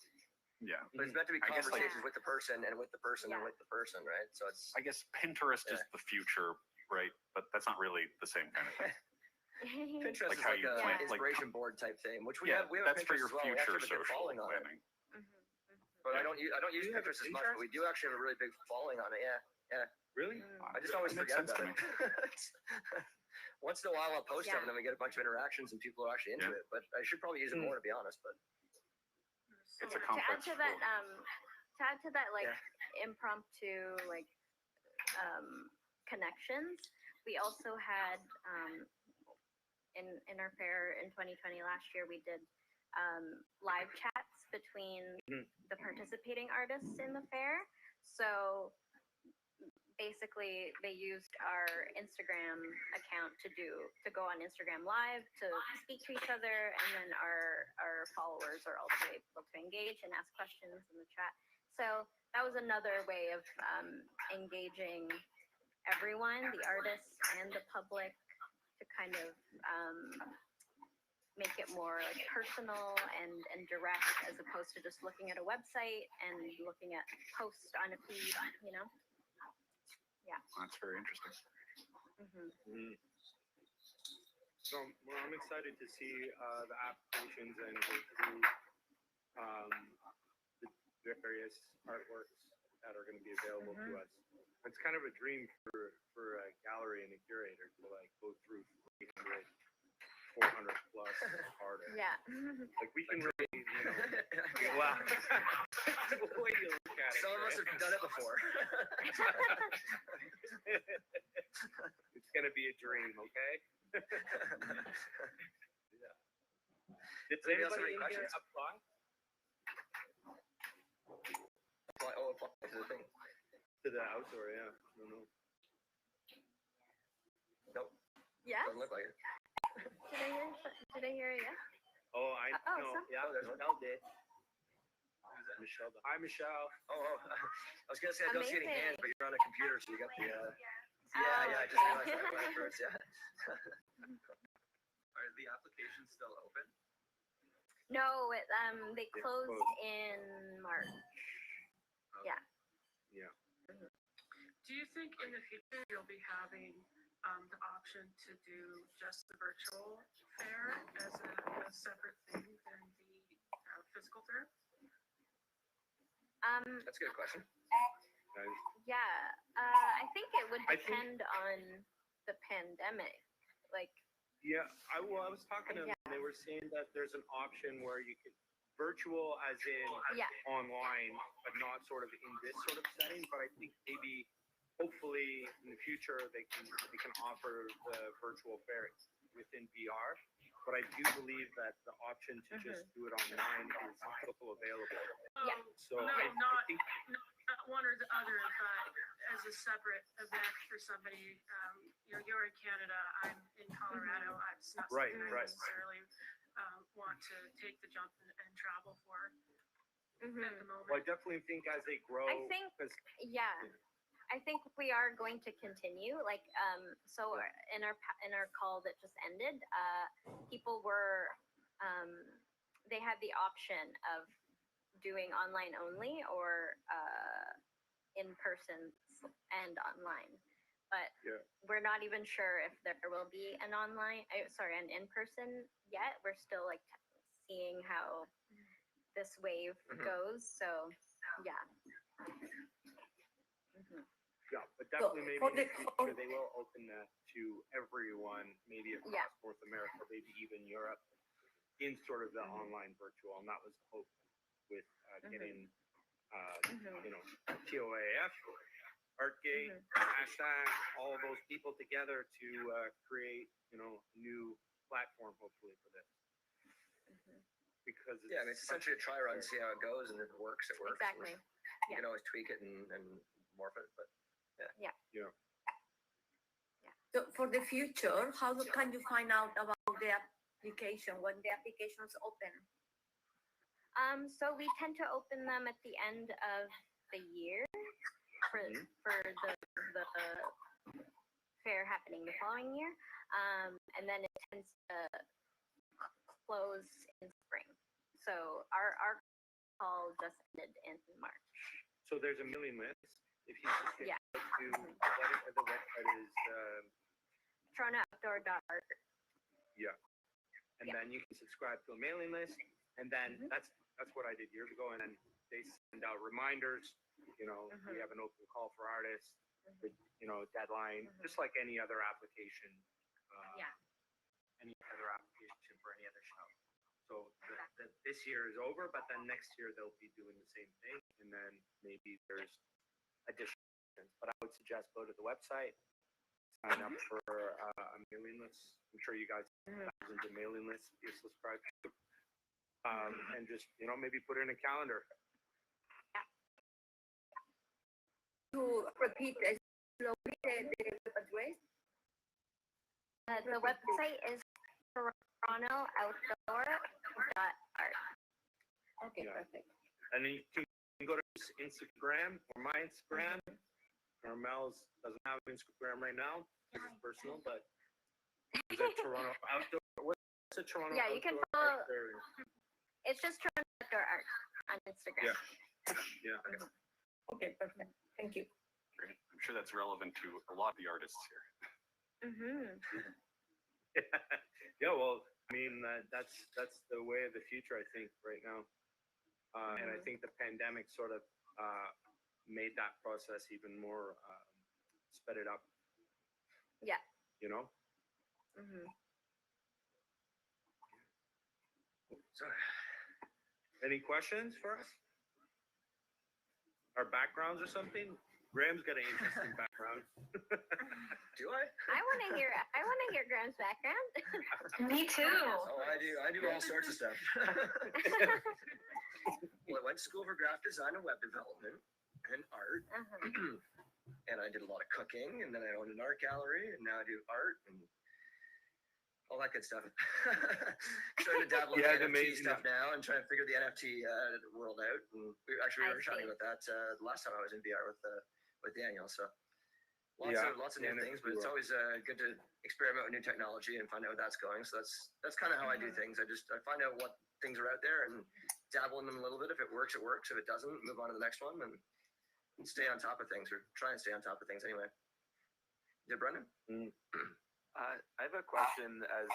S12: Yeah.
S3: But it's meant to be conversations with the person and with the person and with the person, right? So it's.
S12: I guess Pinterest is the future, right? But that's not really the same kind of thing.
S3: Pinterest is like an inspiration board type thing, which we have. We have
S12: that's
S3: a
S12: for
S3: Pinterest
S12: your
S3: as well.
S12: future
S3: We actually have a good
S12: social
S3: following on it.
S12: planning.
S3: But I don't use Pinterest as much. But we do actually have a really big following on it. Yeah.
S5: Really?
S3: I just always forget about it. Once in a while, I'll post something, and we get a bunch of interactions, and people are actually into it. But I should probably use it more, to be honest. But
S12: it's a complex.
S2: To add to that, like impromptu, like connections. We also had in our fair in 2020 last year, we did live chats between
S5: Mhm.
S2: the participating artists in the fair. So basically they used our Instagram account to go on Instagram Live to speak to each other, and then our followers are also able to engage and ask questions in the chat. So that was another way of engaging everyone, the artists and the public, to kind of make it more like personal and direct, as opposed to just looking at a website and looking at posts on a feed, you know.
S12: That's very interesting.
S5: So well, I'm excited to see the applications and go through the various artworks that are going to be available to us. It's kind of a dream for a gallery and a curator to like go through 300, 400 plus artists.
S2: Yeah.
S5: Like we can really, you know, wow. The way you look at it.
S3: Some of us have done it before.
S5: It's gonna be a dream, okay?
S3: Yeah.
S5: Did
S3: Anybody else have
S5: anybody
S3: any
S5: in here
S3: questions?
S5: apply
S3: Apply to the thing.
S5: to the outdoor? Yeah, I don't know.
S3: Nope,
S2: Yes.
S3: doesn't look like it.
S2: Did I hear a yes?
S5: Oh, I
S2: Oh,
S5: know.
S2: some-
S5: Yeah, there's Michelle did. Michelle. Hi, Michelle.
S3: Oh, I was gonna say I don't see any
S2: Amazing.
S3: hands, but you're on a computer, so you got the.
S2: Oh,
S3: I just realized
S2: okay.
S3: that right first. Yeah.
S8: Are the applications still open?
S2: No, they
S5: They
S2: closed
S5: closed.
S2: in March. Yeah.
S5: Yeah.
S10: Do you think in the future you'll be having the option to do just the virtual fair as a separate thing than the physical fair?
S3: That's a good question.
S5: Guys,
S2: Yeah. I think it would
S5: I think-
S2: depend on the pandemic. Like,
S5: yeah, I was talking to them,
S2: Yeah.
S5: and they were saying that there's an option where you can virtual as in
S2: yeah.
S5: online, but not sort of in this sort of setting. But I think maybe, hopefully, in the future, they can offer the virtual fair within VR. But I do believe that the option to just do it online is still available.
S2: Yeah.
S5: So
S10: No,
S5: I
S10: not
S5: think
S10: not one or the other, but as a separate event for somebody. You're in Canada, I'm in Colorado. It's not
S5: Right,
S10: something I
S5: right.
S10: necessarily want to take the jump and travel for at the moment.
S5: Well, I definitely think as they grow,
S2: I think-
S5: 'cause-
S2: Yeah. I think we are going to continue. Like, so in our call that just ended, people were, they had the option of doing online only or in person and online. But
S5: Yeah.
S2: we're not even sure if there will be an an in person yet. We're still like seeing how this wave goes. So, yeah.
S5: yeah, but definitely maybe
S13: for
S5: in the
S13: the-
S5: future they will open that to everyone, maybe across
S2: Yeah.
S5: North America, maybe even Europe, in sort of the online virtual, and that was the hope with getting, you know, TOAF, Artgate, hashtag, all of those people together to create, you know, a new platform hopefully for this. Because it's
S3: Yeah, I mean, it's essentially a try run, see how it goes, and if it works, it works.
S2: Exactly.
S3: You
S2: Yeah.
S3: can always tweak it and morph it, but
S5: Yeah.
S13: So for the future, how can you find out about the application when the application is open?
S2: So we tend to open them at the end of the year for the fair happening the following year, and then it tends to close in spring. So our call just ended in March.
S5: So there's a mailing list. If you subscribe
S2: Yeah.
S5: to the website is
S2: TorontoOutdoor.art.
S5: yeah, and then you can subscribe to a mailing list, and then that's what I did years ago, and then they send out reminders. You know, we have an open call for artists, the, you know, deadline, just like any other application.
S2: Yeah.
S5: Any other application for any other show. So this year is over, but then next year they'll be doing the same thing, and then maybe there's additional. But I would suggest go to the website, sign up for a mailing list. I'm sure you guys have thousands of mailing lists you subscribe to. and just maybe put it in a calendar.
S13: To repeat slowly the web address.
S2: The website is torontooutdoor.art.
S13: Okay,
S5: Yeah.
S13: perfect.
S5: And then you can go to Instagram or my Instagram. Carmel's doesn't have Instagram right now. It's personal, but is it Toronto Outdoor? What's it, Toronto
S2: Yeah, you can
S5: Outdoor
S2: follow.
S5: Art?
S2: It's just Toronto Outdoor Art on Instagram.
S5: Yeah.
S13: Okay, perfect. Thank you.
S12: Great. I'm sure that's relevant to a lot of the artists here.
S5: Yeah, well, I mean, that's the way of the future, I think, right now. And I think the pandemic sort of made that process even more sped it up.
S2: Yeah.
S5: You know? So, any questions for us? Our backgrounds or something? Graham's got an interesting background.
S3: Do I?
S2: I want to hear Graham's background.
S7: Me too.
S3: Oh, I do. I do all sorts of stuff. Well, I went to school for graphic design and web development and art. And I did a lot of cooking, and then I owned an art gallery, and now I do art and all that good stuff. Starting to dabble in the NFT stuff now and trying to figure the NFT world out. And we were chatting about that the last time I was in VR with Daniel. So lots of new things, but it's always good to experiment with new technology and find out where that's going. So that's kind of how I do things. I find out what things are out there and dabble in them a little bit. If it works, it works. If it doesn't, move on to the next one and stay on top of things, or try and stay on top of things anyway. Yeah, Brendan?
S9: I have a question, as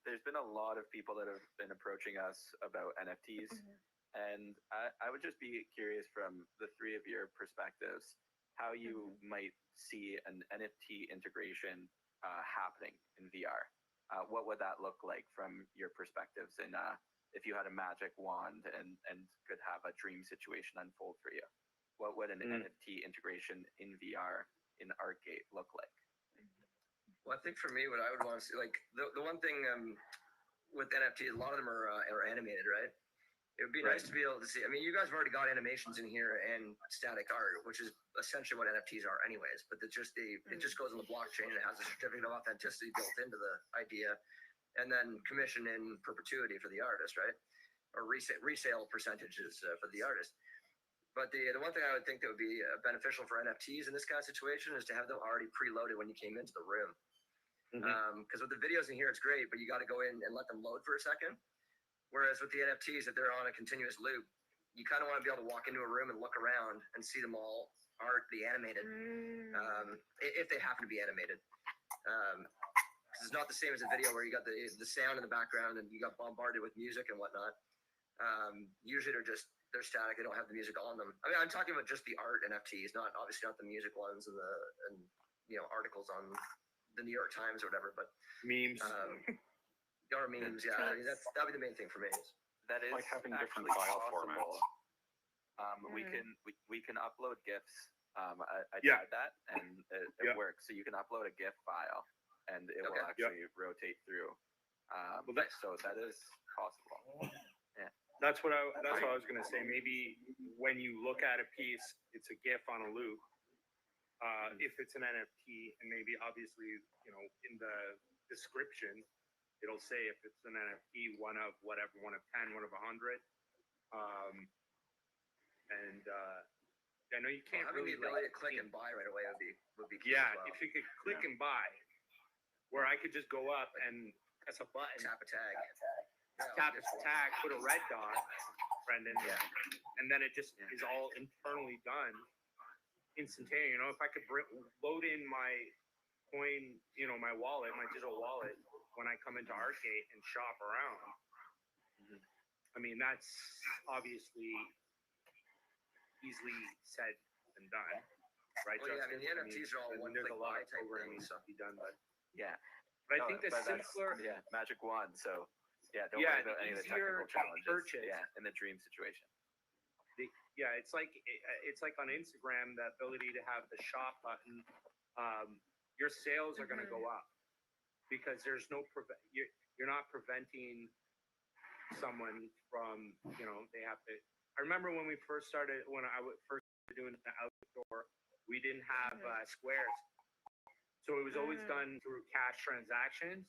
S9: there's been a lot of people that have been approaching us about NFTs, and I would just be curious from the three of your perspectives, how you might see an NFT integration happening in VR. What would that look like from your perspectives? And if you had a magic wand and could have a dream situation unfold for you, what would an NFT integration in VR in Artgate look like?
S3: Well, I think for me, what I would want to see, like the one thing with NFTs, a lot of them are animated, right? It would be nice to be able to see. I mean, you guys have already got animations in here and static art, which is essentially what NFTs are, anyways. But it just goes on the blockchain and it has a certificate of authenticity built into the idea, and then commission in perpetuity for the artist, right? Or resale percentages for the artist. But the one thing I would think that would be beneficial for NFTs in this kind of situation is to have them already preloaded when you came into the room. Because with the videos in here, it's great, but you got to go in and let them load for a second. Whereas with the NFTs, if they're on a continuous loop, you kind of want to be able to walk into a room and look around and see them all be animated, if they happen to be animated. It's not the same as a video where you got the sound in the background and you got bombarded with music and whatnot. Usually they're static. They don't have the music on them. I mean, I'm talking about just the art NFTs, obviously not the music ones and articles on the New York Times or whatever, but
S5: memes.
S3: Or memes, yeah. I mean, that'd be the main thing for me.
S12: That is like having different file formats.
S9: We can upload GIFs. I tried that and it works. So you can upload a GIF file and it will actually rotate through. So that is possible. Yeah.
S5: That's what I was gonna say. Maybe when you look at a piece, it's a GIF on a loop. If it's an NFT, and maybe obviously, in the description, it'll say if it's an NFT, one of whatever, 1 of 10, 1 of 100. I know you can't
S3: having
S5: really
S3: the ability to click and buy right away would be key.
S5: Yeah,
S3: as well.
S5: if you could click and buy, where I could just go up and press a button,
S3: tap a tag,
S5: put a red dot, Brendan, and then it just is all internally done, instantaneous. If I could load in my coin, my wallet, my digital wallet, when I come into Artgate and shop around. I mean, that's obviously easily said and done, right?
S3: Well, yeah, I mean, the NFTs are all one-click buy type things.
S5: To be done, but
S9: but
S5: I think the simpler,
S9: magic wand. So don't worry about any of the technical challenges.
S5: Purchase.
S9: In the dream situation.
S5: It's like on Instagram, the ability to have the shop button. Your sales are going to go up because there's no you're not preventing someone from, they have to. I remember when we first started, when I first started doing the outdoor, we didn't have squares, so it was always done through cash transactions,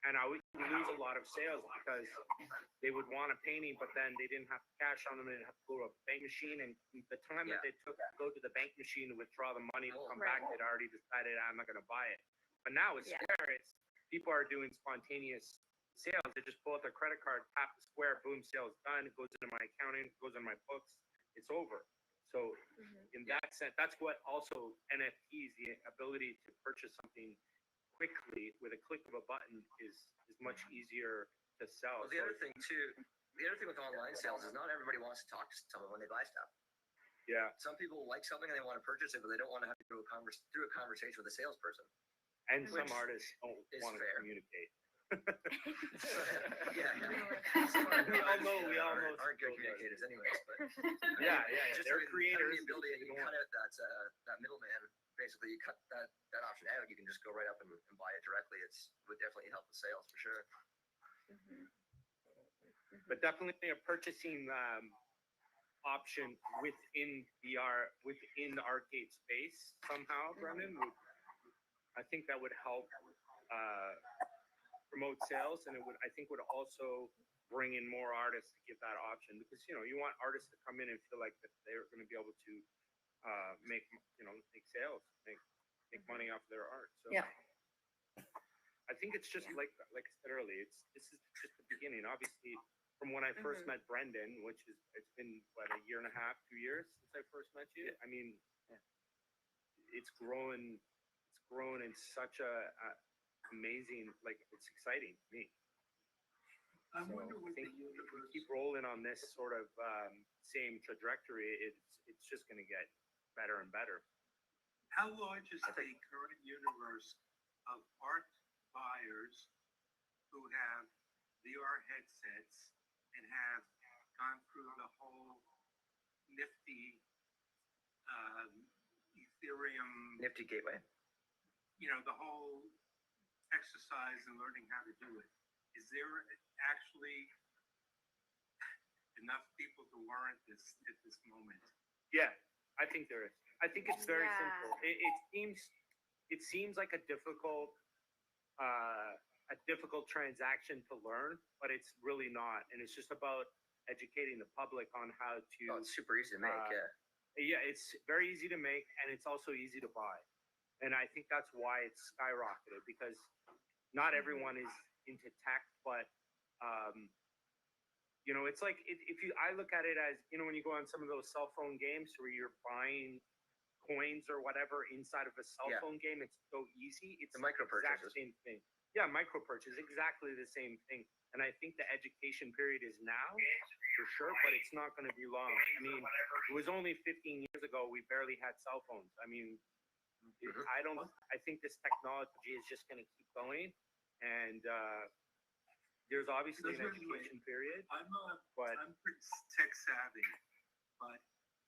S5: and I would lose a lot of sales because they would want a painting, but then they didn't have cash on them, and they'd have to go to a bank machine, and the time that they took to go to the bank machine to withdraw the money and come back, they'd already decided I'm not going to buy it. But now with Square, it's people are doing spontaneous sales. They just pull out their credit card, tap the Square, boom, sales done. It goes into my accounting, it goes in my books. It's over. So in that sense, that's what also NFTs, the ability to purchase something quickly with a click of a button is much easier to sell.
S3: Well, the other thing with online sales is not everybody wants to talk to someone when they buy stuff.
S5: Yeah.
S3: Some people like something and they want to purchase it, but they don't want to have to go through a conversation with a salesperson.
S5: And some artists don't want to communicate.
S3: Yeah.
S5: We all know
S3: aren't good communicators anyways, but
S5: just
S3: they're
S5: creators.
S3: The ability you can cut out that middleman. Basically, you cut that option out. You can just go right up and buy it directly. Would definitely help with sales for sure.
S5: But definitely a purchasing option within the arcade space somehow, Brendan, I think that would help promote sales, and I think would also bring in more artists to give that option, because you want artists to come in and feel like that they're going to be able to make sales, make money off their art. So I think it's just like I said earlier, this is just the beginning. Obviously, from when I first met Brendan, it's been a year and a half, 2 years since I first met you. I mean, it's grown in such a amazing, it's exciting to me.
S11: I wonder
S5: I
S11: what
S5: think if we keep rolling on this sort of same trajectory, it's just going to get better and better.
S11: How large is the current universe of art buyers who have VR headsets and have gone through the whole nifty Ethereum
S3: Nifty gateway?
S11: The whole exercise in learning how to do it? Is there actually enough people to warrant this at this moment?
S5: Yeah, I think there is. I think it's very simple. It seems like a difficult transaction to learn, but it's really not. And it's just about educating the public on how to.
S3: Oh, it's super easy to make.
S5: Yeah, it's very easy to make, and it's also easy to buy. And I think that's why it's skyrocketed, because not everyone is into tech, but it's like I look at it as, when you go on some of those cell phone games where you're buying coins or whatever inside of a cell phone game, it's so easy. It's the
S3: micro purchases.
S5: Exact same thing. Yeah, micro purchase, exactly the same thing. And I think the education period is now, for sure, but it's not going to be long. I mean, it was only 15 years ago we barely had cell phones. I mean, I think this technology is just going to keep going, and there's obviously an education period.
S11: I'm pretty tech savvy, but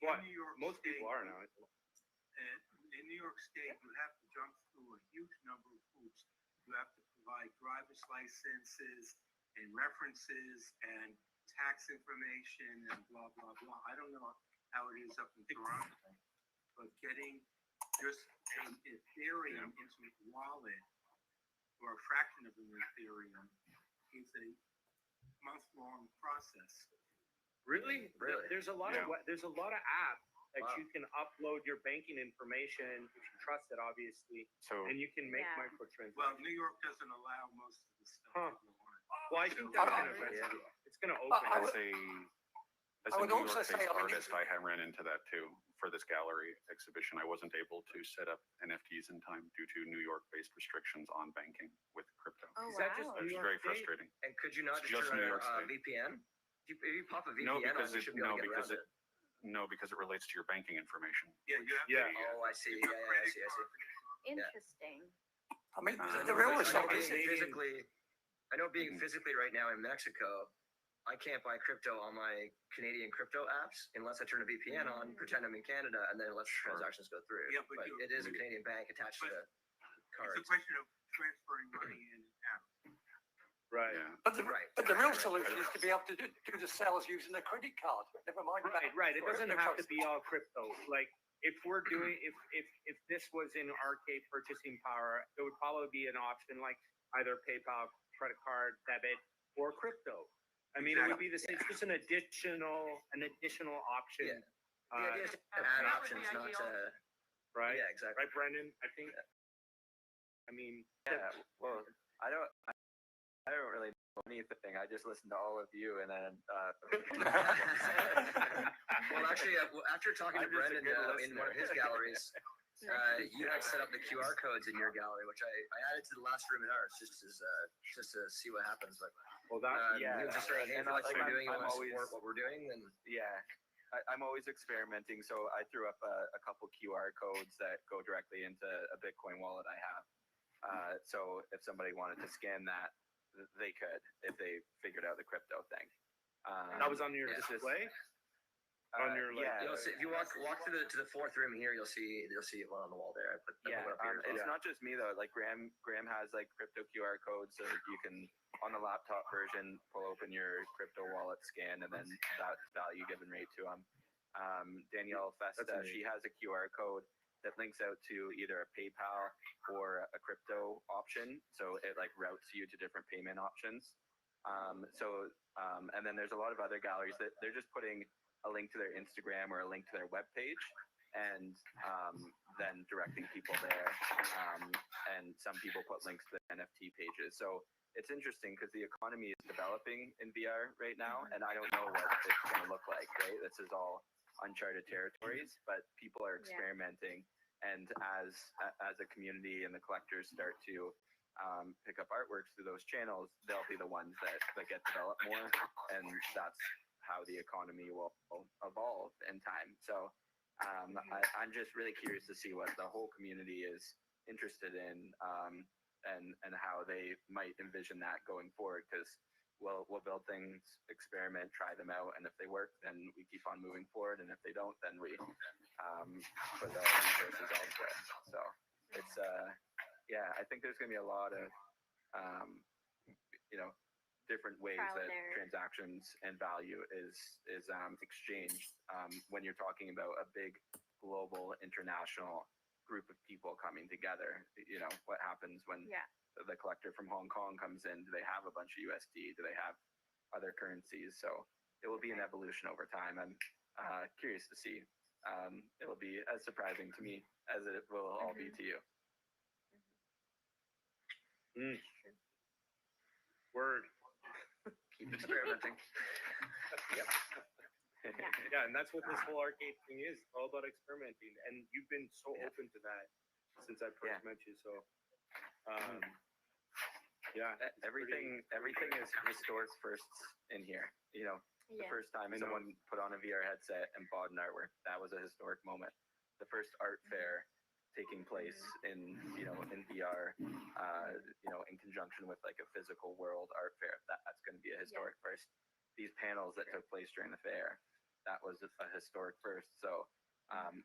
S11: in New York
S5: most
S11: State,
S5: people are now.
S11: In New York State, you have to jump through a huge number of hoops. You have to provide driver's licenses and references and tax information and blah, blah, blah. I don't know how it is up in Toronto, but getting just an Ethereum into a wallet or a fraction of an Ethereum is a month-long process.
S5: Really? There's a lot of apps that you can upload your banking information if you trust it, obviously, and you can make microtransactions.
S11: Well, New York doesn't allow most of the stuff.
S5: Well, I think that's it's going to open.
S12: As a New York-based artist, I have ran into that too. For this gallery exhibition, I wasn't able to set up NFTs in time due to New York-based restrictions on banking with crypto.
S2: Oh,
S12: Which is very frustrating.
S3: And could you not
S12: It's
S3: just
S12: just New
S3: turn
S12: York
S3: a
S12: State.
S3: VPN? If you pop a VPN
S12: No,
S3: on,
S12: because
S3: you should be able to get around it.
S12: No, because it relates to your banking information.
S11: Yeah, you have to.
S3: Oh, I see. Yeah, I see.
S2: Interesting.
S11: I mean,
S3: I
S11: the real
S3: know
S11: estate
S3: being physically right now in Mexico, I can't buy crypto on my Canadian crypto apps unless I turn a VPN on, pretend I'm in Canada, and then let transactions go through.
S11: Yeah, but
S3: it is a Canadian bank attached to the card.
S11: It's a question of transferring money in and out.
S5: Right.
S12: Yeah.
S14: But the real solution is to be able to do the sales using a credit card. Never mind.
S5: Right. It doesn't have to be all crypto. Like if we're doing, if this was in arcade purchasing power, it would probably be an option like either PayPal, credit card, debit, or crypto. I mean, it would be the same. It's just an additional option.
S3: The idea is to add
S10: that would
S3: options,
S10: be
S3: not
S10: ideal.
S3: to.
S5: Right.
S3: Yeah, exactly.
S5: Right, Brendan. I think. I mean.
S9: Yeah. Well, I don't really know anything. I just listen to all of you, and then.
S3: Well, actually, after talking to
S9: I'm just a
S3: Brendan
S9: good
S3: in one of his galleries, you had set up the QR codes in your gallery, which I added to the last room in ours just to see what happens. But
S5: well, that
S3: you just say, hey, if you like what we're doing, you want to support what we're doing, then
S9: yeah. I'm always experimenting, so I threw up a couple QR codes that go directly into a Bitcoin wallet I have. So if somebody wanted to scan that, they could if they figured out the crypto thing.
S5: That was on your display. On your
S3: you'll see, if you walk to the fourth room here, you'll see one on the wall there. I put it up here as well.
S9: It's not just me though. Like Graham has like crypto QR codes, so you can on the laptop version pull open your crypto wallet scan, and then that value given right to them. Danielle Festa, she has a QR code that links out to either a PayPal or a crypto option, so it like routes you to different payment options. And then there's a lot of other galleries that they're just putting a link to their Instagram or a link to their webpage, and then directing people there. And some people put links to the NFT pages. So it's interesting because the economy is developing in VR right now, and I don't know what it's going to look like, right? This is all uncharted territories, but people are experimenting. And as a community and the collectors start to pick up artworks through those channels, they'll be the ones that get developed more, and that's how the economy will evolve in time. So I'm just really curious to see what the whole community is interested in, and how they might envision that going forward, because we'll build things, experiment, try them out, and if they work, then we keep on moving forward, and if they don't, then we put the resources elsewhere. So it's I think there's going to be a lot of different ways that transactions and value is exchanged when you're talking about a big global international group of people coming together. What happens when the collector from Hong Kong comes in? Do they have a bunch of USD? Do they have other currencies? So it will be an evolution over time. I'm curious to see. It'll be as surprising to me as it will all be to you.
S5: Word.
S3: Keep experimenting. Yep.
S5: Yeah, and that's what this whole arcade thing is. It's all about experimenting, and you've been so open to that since I first met you. So,
S9: everything is historic firsts in here. The first time someone put on a VR headset and bought an artwork, that was a historic moment. The first art fair taking place in VR, in conjunction with like a physical world art fair, that's going to be a historic first. These panels that took place during the fair, that was a historic first. So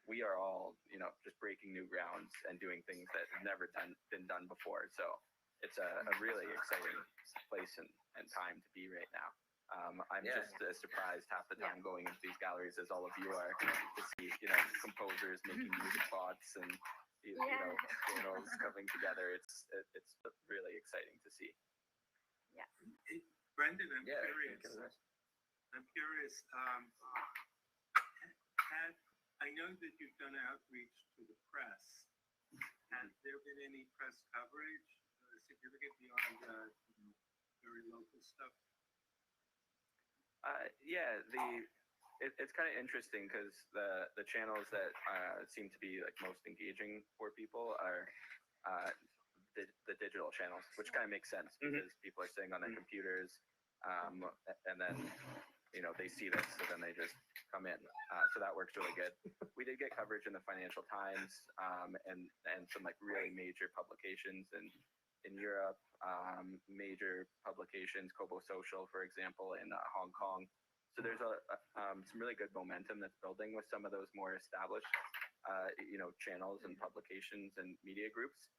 S9: we are all just breaking new grounds and doing things that have never been done before. So it's a really exciting place and time to be right now. I'm just as surprised half the time going into these galleries as all of you are to see composers making music bots and channels coming together. It's really exciting to see.
S11: Brendan, I'm curious. I know that you've done outreach to the press. Has there been any press coverage significant beyond very local stuff?
S9: It's kind of interesting because the channels that seem to be like most engaging for people are the digital channels, which kind of makes sense because people are sitting on their computers, and then they see this, so then they just come in. So that works really good. We did get coverage in the Financial Times, and some like really major publications in Europe, major publications, Kobo Social, for example, in Hong Kong. So there's some really good momentum that's building with some of those more established, channels and publications and media groups.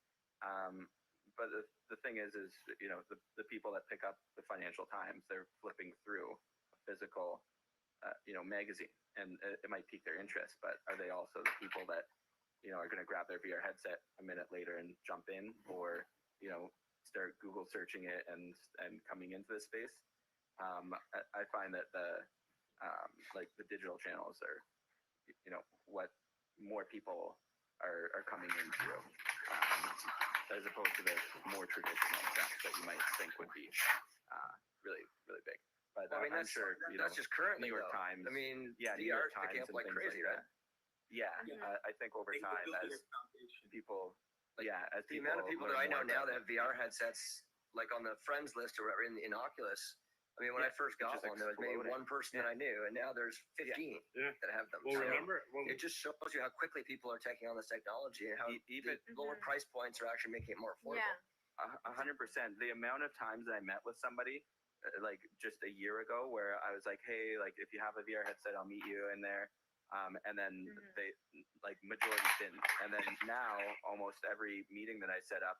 S9: but the thing is the people that pick up the Financial Times, they're flipping through a physical magazine, and it might pique their interest, but are they also the people that are going to grab their VR headset a minute later and jump in, or start Google searching it and coming into the space? I find that the digital channels are what more people are coming into, as opposed to the more traditional stuff that you might think would be really, really big. But
S3: I mean,
S9: I'm sure
S3: that's just currently
S9: New York
S3: though.
S9: Times.
S3: I mean,
S9: yeah, New
S3: VR
S9: York
S3: is picking
S9: Times
S3: up
S9: and
S3: like
S9: things
S3: crazy,
S9: like
S3: right?
S9: that. Yeah, I think over time as people, as
S3: The amount of people that I
S9: learn
S3: know
S9: more
S3: now
S9: about
S3: that have VR headsets, like on the friends list or whatever in Oculus. I mean, when I first got one, there was maybe
S9: exploding.
S3: one person that I knew, and now there's 15 that have them.
S5: Well,
S3: So
S5: remember when
S3: it just shows you how quickly people are taking on this technology and how
S9: even
S3: the lower price points are actually making it more affordable.
S2: Yeah.
S9: 100%. The amount of times that I met with somebody, like just a year ago, where I was like, hey, like if you have a VR headset, I'll meet you in there. And then they, like, majority didn't. And then now almost every meeting that I set up,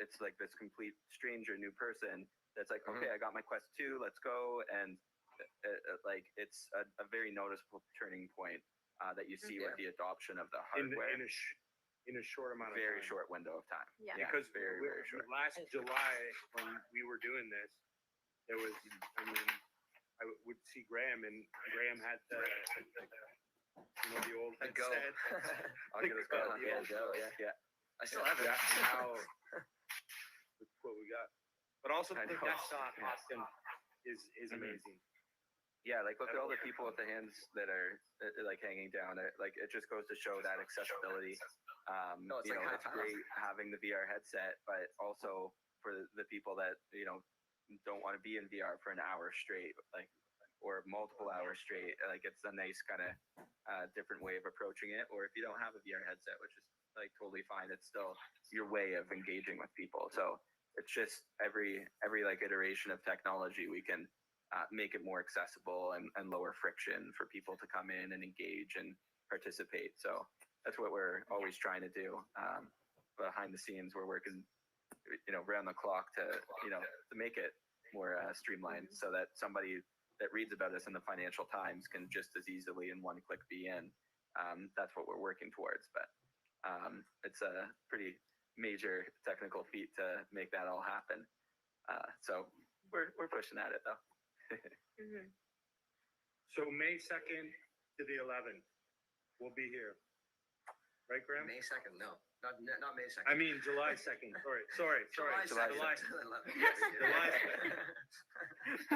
S9: it's like this complete stranger, new person that's like, okay, I got my Quest 2, let's go. And like it's a very noticeable turning point that you see with the adoption of the hardware
S5: in a short amount of
S9: very
S5: time.
S9: short window of time.
S2: Yeah.
S5: Because
S9: very, very short.
S5: last July when we were doing this, there was, I would see Graham, and Graham had the old
S3: The Go.
S5: headset.
S3: Oculus Go.
S9: Yeah.
S3: I still have it.
S5: And now, look what we got. But also
S9: I
S5: the
S9: know.
S5: desktop option is amazing.
S9: Yeah, like look at all the people with the hands that are like hanging down. Like it just goes to show that accessibility.
S3: No, it's like
S9: it's
S3: half-half.
S9: great having the VR headset, but also for the people that don't want to be in VR for an hour straight, like or multiple hours straight. Like it's a nice kind of different way of approaching it. Or if you don't have a VR headset, which is like totally fine, it's still your way of engaging with people. So it's just every like iteration of technology we can make it more accessible and lower friction for people to come in and engage and participate. So that's what we're always trying to do. Behind the scenes, we're working, around the clock to make it more streamlined, so that somebody that reads about us in the Financial Times can just as easily in one click be in. That's what we're working towards. But it's a pretty major technical feat to make that all happen. So we're pushing at it though.
S5: So May 2nd to the 11th, we'll be here. Right, Graham?
S3: May 2nd, no. Not May 2nd.
S5: I mean July 2nd. Sorry.
S3: July
S5: July
S3: 2nd.
S5: Yes, July.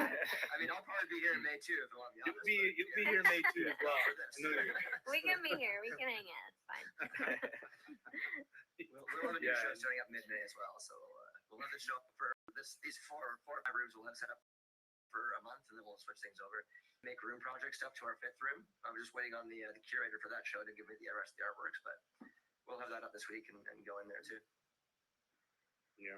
S3: I mean, I'll probably be here in May too, if you want to be honest.
S5: You'll be here May 2 as well.
S2: We can be here. We can hang out. It's fine.
S3: We'll have a new show starting up mid-May as well. So we'll have the show for these four or five rooms we'll have set up for a month, and then we'll switch things over. Make room project stuff to our 5th room. I'm just waiting on the curator for that show to give me the rest of the artworks, but we'll have that up this week and go in there too.
S5: Yeah.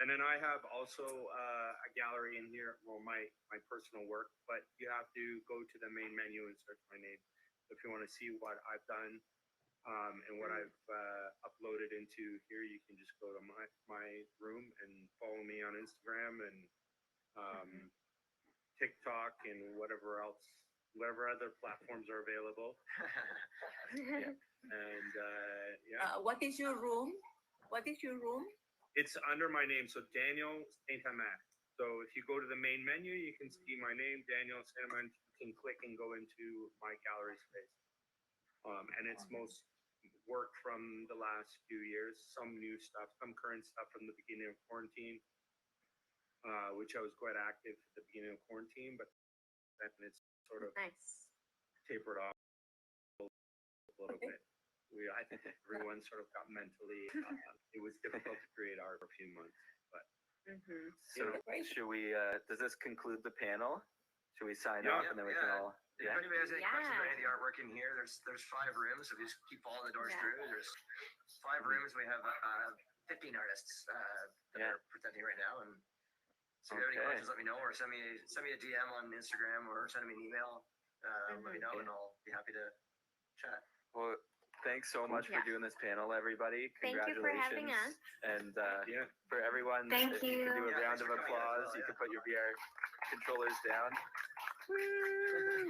S5: And then I have also a gallery in here, well, my personal work, but you have to go to the main menu and search my name if you want to see what I've done and what I've uploaded into here. You can just go to my room and follow me on Instagram and TikTok and whatever other platforms are available. And
S13: what is your room? What is your room?
S5: It's under my name, so Daniel Saint-Amand. So if you go to the main menu, you can see my name, Daniel Saint-Amand. You can click and go into my gallery space. And it's most work from the last few years, some new stuff, some current stuff from the beginning of quarantine, which I was quite active at the beginning of quarantine, but then it's sort of tapered off a little bit. I think everyone sort of got mentally, it was difficult to create art for a few months, but.
S9: So should we, does this conclude the panel? Should we sign off and then we can all?
S3: If anybody has any questions about any of the artwork in here, there's 5 rooms. So if you just keep following the doors through, there's 5 rooms. We have 15 artists that are presenting right now. And so if you have any questions, let me know, or send me a DM on Instagram, or send me an email. Let me know, and I'll be happy to chat.
S9: Well, thanks so much for doing this panel, everybody.
S2: Thank you for having us.
S9: And for everyone,
S2: Thank
S9: if you
S2: you.
S9: could do a round of applause, you can put your VR controllers down.
S3: There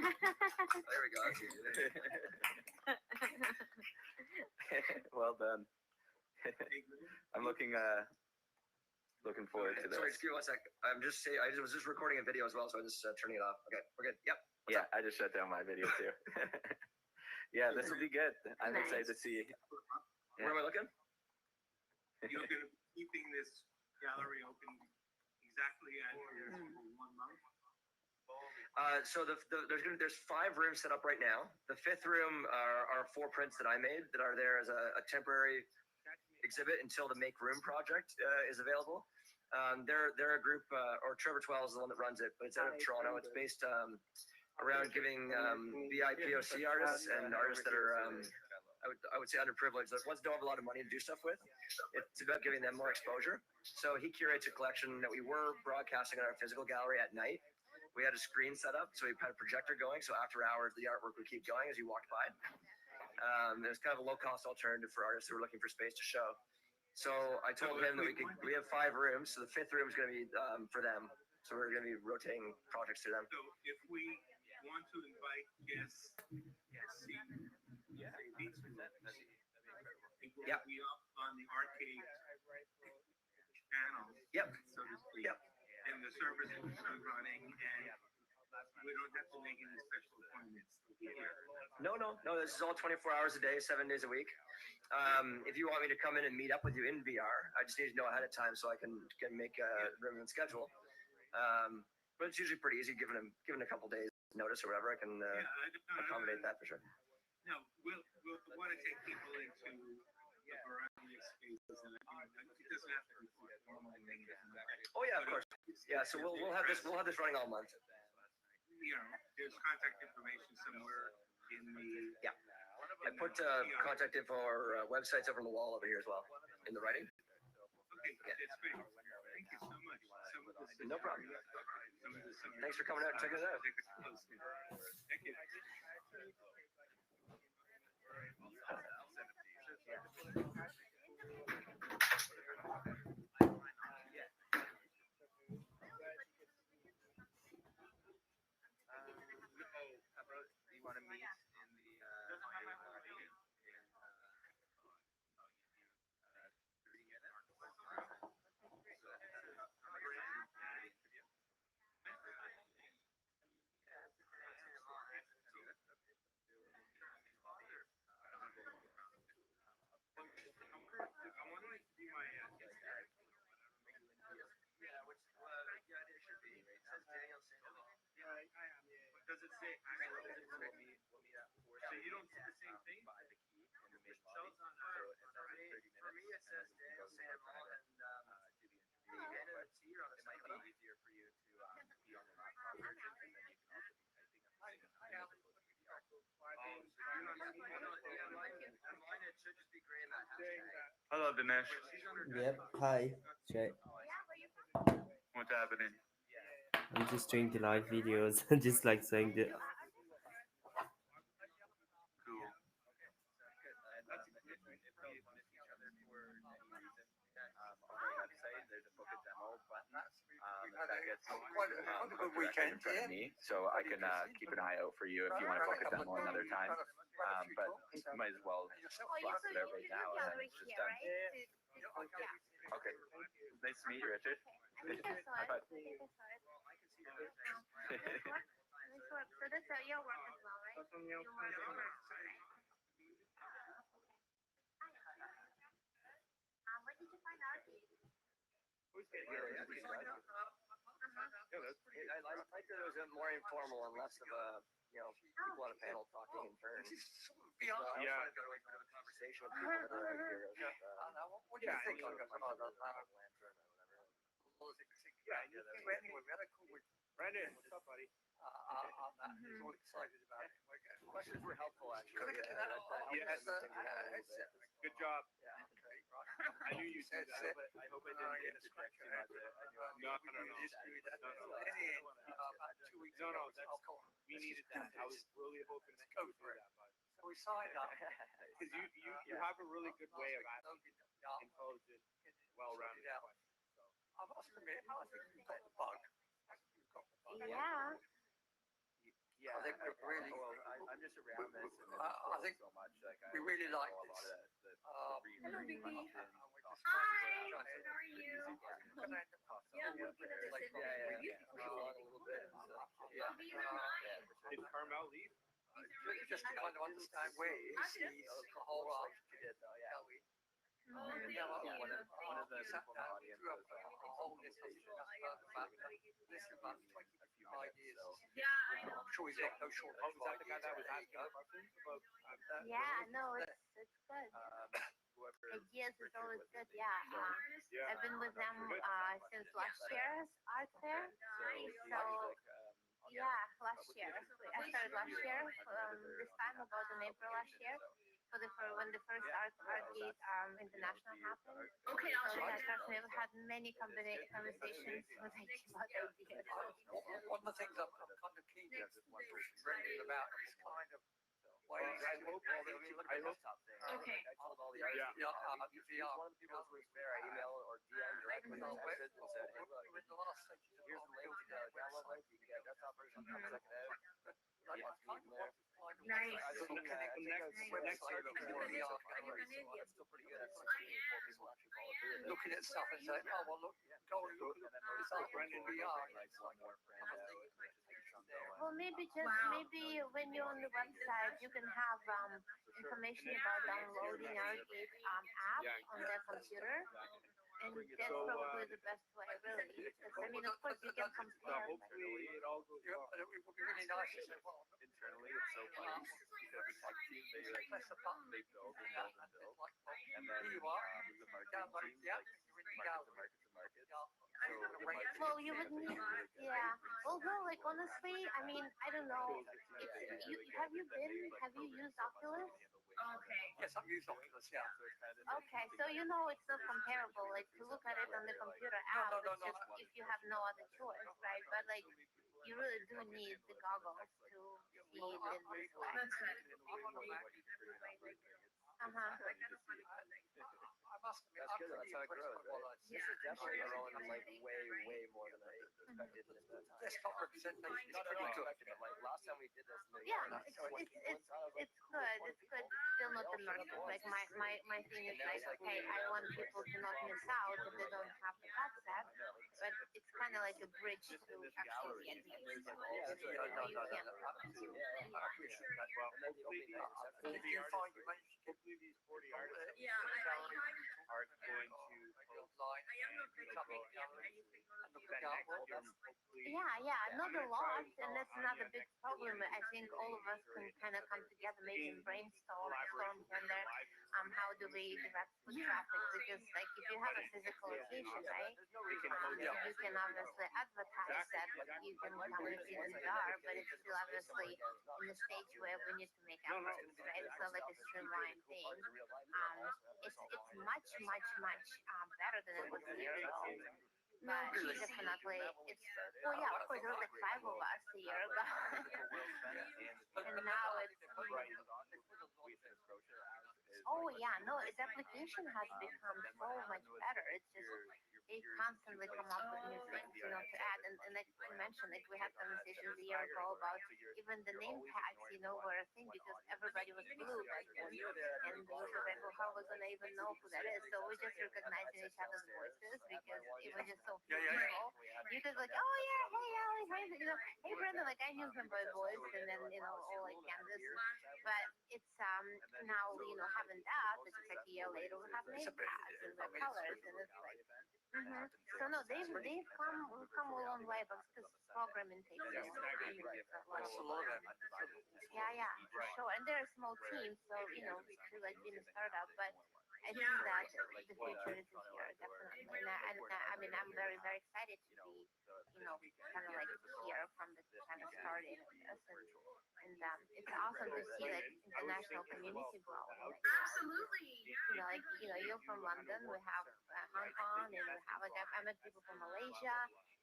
S3: we go.
S9: Well done. I'm looking forward to this.
S3: Sorry, excuse me one sec. I was just recording a video as well, so I'm just turning it off. Okay, we're good. Yep.
S9: Yeah, I just shut down my video too. Yeah, this will be good. I'm excited to see.
S3: Where am I looking?
S11: You're going to be keeping this gallery open exactly as it is for 1 month?
S3: So there's 5 rooms set up right now. The 5th room are 4 prints that I made that are there as a temporary exhibit until the Make Room project is available. They're a group, or Trevor Twelve is the one that runs it, but it's out of Toronto. It's based around giving BIPOC artists and artists that are I would say underprivileged, that ones don't have a lot of money to do stuff with. It's about giving them more exposure. So he curates a collection that we were broadcasting in our physical gallery at night. We had a screen set up, so we had a projector going, so after hours the artwork would keep going as you walked by. It was kind of a low-cost alternative for artists who were looking for space to show. So I told him that we have 5 rooms, so the 5th room is going to be for them. So we're going to be rotating projects to them.
S11: So if we want to invite guests, say these rooms, it will be up on the arcade channel, so to speak. And the service will be running, and we don't have to make any special appointments here.
S3: No. This is all 24 hours a day, 7 days a week. If you want me to come in and meet up with you in VR, I just need to know ahead of time so I can make a room and schedule. But it's usually pretty easy, given a couple days notice or whatever. I can accommodate that for sure.
S11: No, we'll want to take people into a variety of spaces, and it doesn't have to be formal.
S3: Oh yeah, of course. Yeah, so we'll have this running all month.
S11: You know, there's contact information somewhere in the.
S3: Yeah. I put contact info or websites over on the wall over here as well, in the writing.
S11: Okay, that's great. Thank you so much.
S3: No problem. Thanks for coming out and checking it out.
S11: Thank you. Does it say we'll meet at 4? So you don't see the same thing?
S3: For me, it says Daniel Sandoval and the end of the T on the side. It might be easier for you to be on the laptop version, and then you can also be typing up. Mine, it should just be gray in that hashtag.
S9: Hello, Dinesh.
S4: Yep. Hi. Jay.
S9: What's happening?
S4: I'm just doing the live videos, just like saying the.
S9: Cool. There's a book a demo button that gets
S14: good weekend,
S9: in front of me, so I can keep an eye out for you if you want to book a demo another time. But might as well blast it out right now, and then it's just done. Okay. Nice to meet you, Richard. Bye.
S2: So that's your work as well, right? You want to work, right? When did you find out?
S3: I like that it was more informal and less of a, people on a panel talking in turns.
S11: Yeah.
S3: I want to go into a conversation with people that are here.
S14: What do you think of the lantern or whatever? Anyway, we had a cool week.
S5: Brandon, what's up, buddy?
S14: On that. He's all excited about it.
S3: Questions were helpful, actually.
S14: Could I get to that?
S5: Yes. Good job.
S14: Yeah, okay, right.
S5: I knew you'd do that, but I hope I didn't interject too much. No.
S14: About 2 weeks ago.
S5: No, we needed that. I was really hoping to go for that, but
S14: we signed up.
S5: Because you have a really good way of asking intelligent, well-rounded questions.
S14: I must admit, I think you've got the bug.
S2: Yeah.
S3: Yeah,
S14: I think we're really.
S3: well, I'm just around this, and then
S14: I think
S3: so much. Like,
S14: we really like
S3: know a lot
S14: this.
S3: of the
S13: Hello,
S3: reasons
S13: Vicky.
S3: behind it.
S7: Hi, how are you?
S13: Yeah, I'm looking at this.
S3: A little bit.
S7: I'll be in line.
S5: Did Carmel leave?
S14: Just to kind of understand where he sees the whole
S3: She did, though, yeah.
S7: Oh, thank
S14: Yeah, well,
S7: you.
S3: One of the
S14: sat
S3: people in the
S14: down
S3: audience
S14: through a
S3: was
S14: whole list of stuff about this is about 25 years.
S7: Yeah, I know.
S14: I'm sure he's got no short
S5: Oh, was that the guy that was
S14: There
S5: asking
S14: you go.
S5: questions about that?
S2: Yeah, no, it's good.
S3: Whoever
S2: Ideas is always good. Yeah.
S5: Yeah.
S2: I've been with them since last year's art fair. So yeah, last year. I started last year. This time about in April last year. When the first art gate international happened.
S7: Okay, I'll
S2: So
S7: check
S2: that
S7: it
S2: trust
S7: out.
S2: me, I've had many conversations with like about ideas.
S14: One of the things I'm kind of keen to bring about is kind of ways
S5: I hope all the, I hope,
S7: Okay.
S3: I told all the
S5: Yeah.
S3: artists, one of the people who was there, I emailed or DM directly and texted and said, hey, look,
S14: we're in the last stages of
S3: here's the link to the download link. You can get a desktop version, check it out.
S14: Like,
S3: Yeah,
S14: I kind of want to find a
S7: Nice.
S14: way
S3: I
S14: to
S3: think
S14: connect
S3: I think
S14: next
S3: that's
S14: website
S3: starting
S14: to
S3: more
S14: the art
S3: so
S14: gallery.
S3: it's still pretty good at 16 before people actually follow through with it.
S14: Looking at stuff and saying, oh, well, look, go and look at this art
S5: Brendan,
S14: we are.
S3: Like one more friend out and just take a chunk out.
S2: Well, maybe
S7: Wow.
S2: when you're on the website, you can have information about downloading our Gate app on their computer, and that's probably the best way, really. Because, I mean, of course, you can compare.
S5: hopefully it all goes
S14: Yeah,
S5: well.
S14: but it would be really nice to say, well,
S8: Internally, it's so funny because the tech team, they like,
S14: press a button,
S8: they build and
S14: yeah,
S8: build and
S14: and
S8: build.
S14: it's like, well,
S8: And then
S14: here you are,
S8: the marketing
S14: download,
S8: team,
S14: yeah,
S8: like,
S14: you're in the
S8: market to
S14: gallery.
S8: market to market.
S14: Yeah.
S8: So the marketing
S2: Well, you
S8: team
S2: would
S8: is
S2: need,
S8: really good.
S2: yeah. Well, no, like honestly, I mean, I don't know. Have you used Oculus?
S7: Okay.
S14: Yes, I've used Oculus, yeah.
S2: Okay, so you know it's not comparable. Like to look at it on the computer app,
S14: No,
S2: it's just if you have no other choice, right? But like, you really do need the goggles to see it in this way.
S7: That's good.
S2: Uh-huh.
S14: I must admit,
S3: That's
S14: I'm
S3: good.
S14: pretty
S3: That's how it
S14: impressed
S3: grows,
S14: by what I
S3: right?
S14: see.
S3: This is definitely growing like way more than I expected in this time.
S14: Desktop representation is
S3: Not
S14: pretty good.
S3: expected, but like last time we did this, maybe
S2: Yeah,
S3: like
S2: it's
S3: 20 people inside, I was like,
S2: it's good. It's good. Still not immersive. Like my thing is like, okay, I want people to not miss out if they don't have the headset, but it's kind of like a bridge to actually get the experience. You know, you can't.
S14: I appreciate that.
S5: Well,
S3: and then the opening night reception.
S14: If you find you manage to get
S5: hopefully these 40 artists that
S7: Yeah,
S5: we
S7: I
S5: are going to post
S14: online
S7: I am not
S14: and
S7: very
S14: look
S7: big
S14: at
S7: at any
S14: and look
S5: then
S14: at
S5: next
S14: well,
S5: year, hopefully.
S2: Yeah, not a lot, and that's
S5: Anya
S2: another big
S5: next
S2: problem.
S5: year.
S2: I think all of us can kind of come together, maybe and brainstorm
S5: Collaboration
S2: and there.
S5: live.
S2: How do we direct foot traffic? Because like if you have a physical location, right? You can obviously advertise that you can come and see the jar, but it's still obviously in the stage where we need to make efforts, right? It's not like a streamlined thing. It's much better than it was a year ago. But definitely, it's well, yeah, of course, there was like 5 of us a year ago, and now it's. Oh yeah, no, its application has become so much better. It's just they constantly come up with new things, to add. And like you mentioned, like we had conversations a year ago about even the name tags, were a thing because everybody was blue back then, and we were like, well, how are we gonna even know who that is? So we're just recognizing each other's voices because it was just so beautiful. You could like, oh yeah, hey Allie, hey Brenda, like I knew him by voice, and then all like Candace. But it's now having that, it's just like a year later we have name tags and the colors, and it's like. So no, they've come a long way, but because programming takes a long time. Yeah, for sure. And they're a small team, so it's like being a startup, but I think that the future is here definitely. And I mean, I'm very excited to be, kind of like here from the kind of starting of this, and it's awesome to see like international community growing. Like,
S7: Absolutely.
S2: you're from London, we have Hong Kong, and we have like I met people from Malaysia,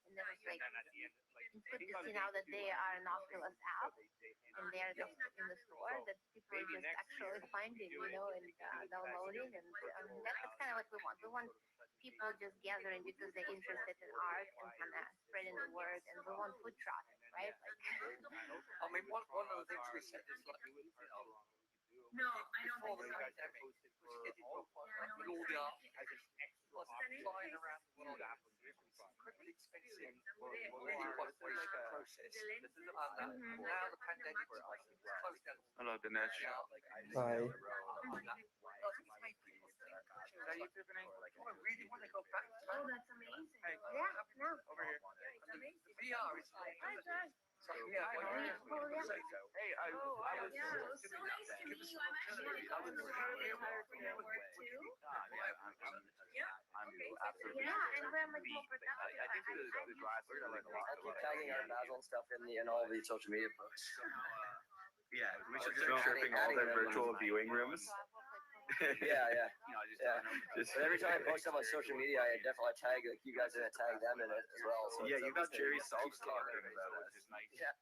S2: and there was like it's good to see now that they are an Oculus app, and they're just in the store that people are just actually finding, and downloading, and that's kind of what we want. We want people just gathering because they're interested in art and kind of spreading the word, and we want food traffic, right? Like,
S14: I mean, one of the things we said is like,
S7: No, I don't
S14: before
S7: think
S14: the
S7: so.
S14: pandemic, was getting to a point where with all the art flying around the world, incredibly expensive, really quite wasteful process. And now the pandemic has closed down.
S9: Hello, Dinesh.
S4: Hi.
S14: I really want to go back to
S7: Oh, that's amazing.
S14: over here. The VR is like, so yeah,
S9: Hey, I was.
S7: Yeah, it was so nice to meet you. I'm actually going to go to work too.
S9: I'm absolutely.
S2: yeah, and we're much more productive.
S9: I think the glass is like a lot.
S3: I'll keep tagging our Basil and stuff in all the social media posts.
S8: Yeah, we should
S3: Just
S8: just
S3: stripping
S9: all
S3: all
S9: their
S3: their
S9: virtual viewing rooms.
S3: Yeah.
S9: Just,
S3: But every time I post stuff on social media, I definitely tag like you guys are gonna tag them in it as well. So
S9: yeah,
S3: it's
S9: you got
S3: always-
S9: Jerry Saltz talking about it, which is nice.
S3: Yeah.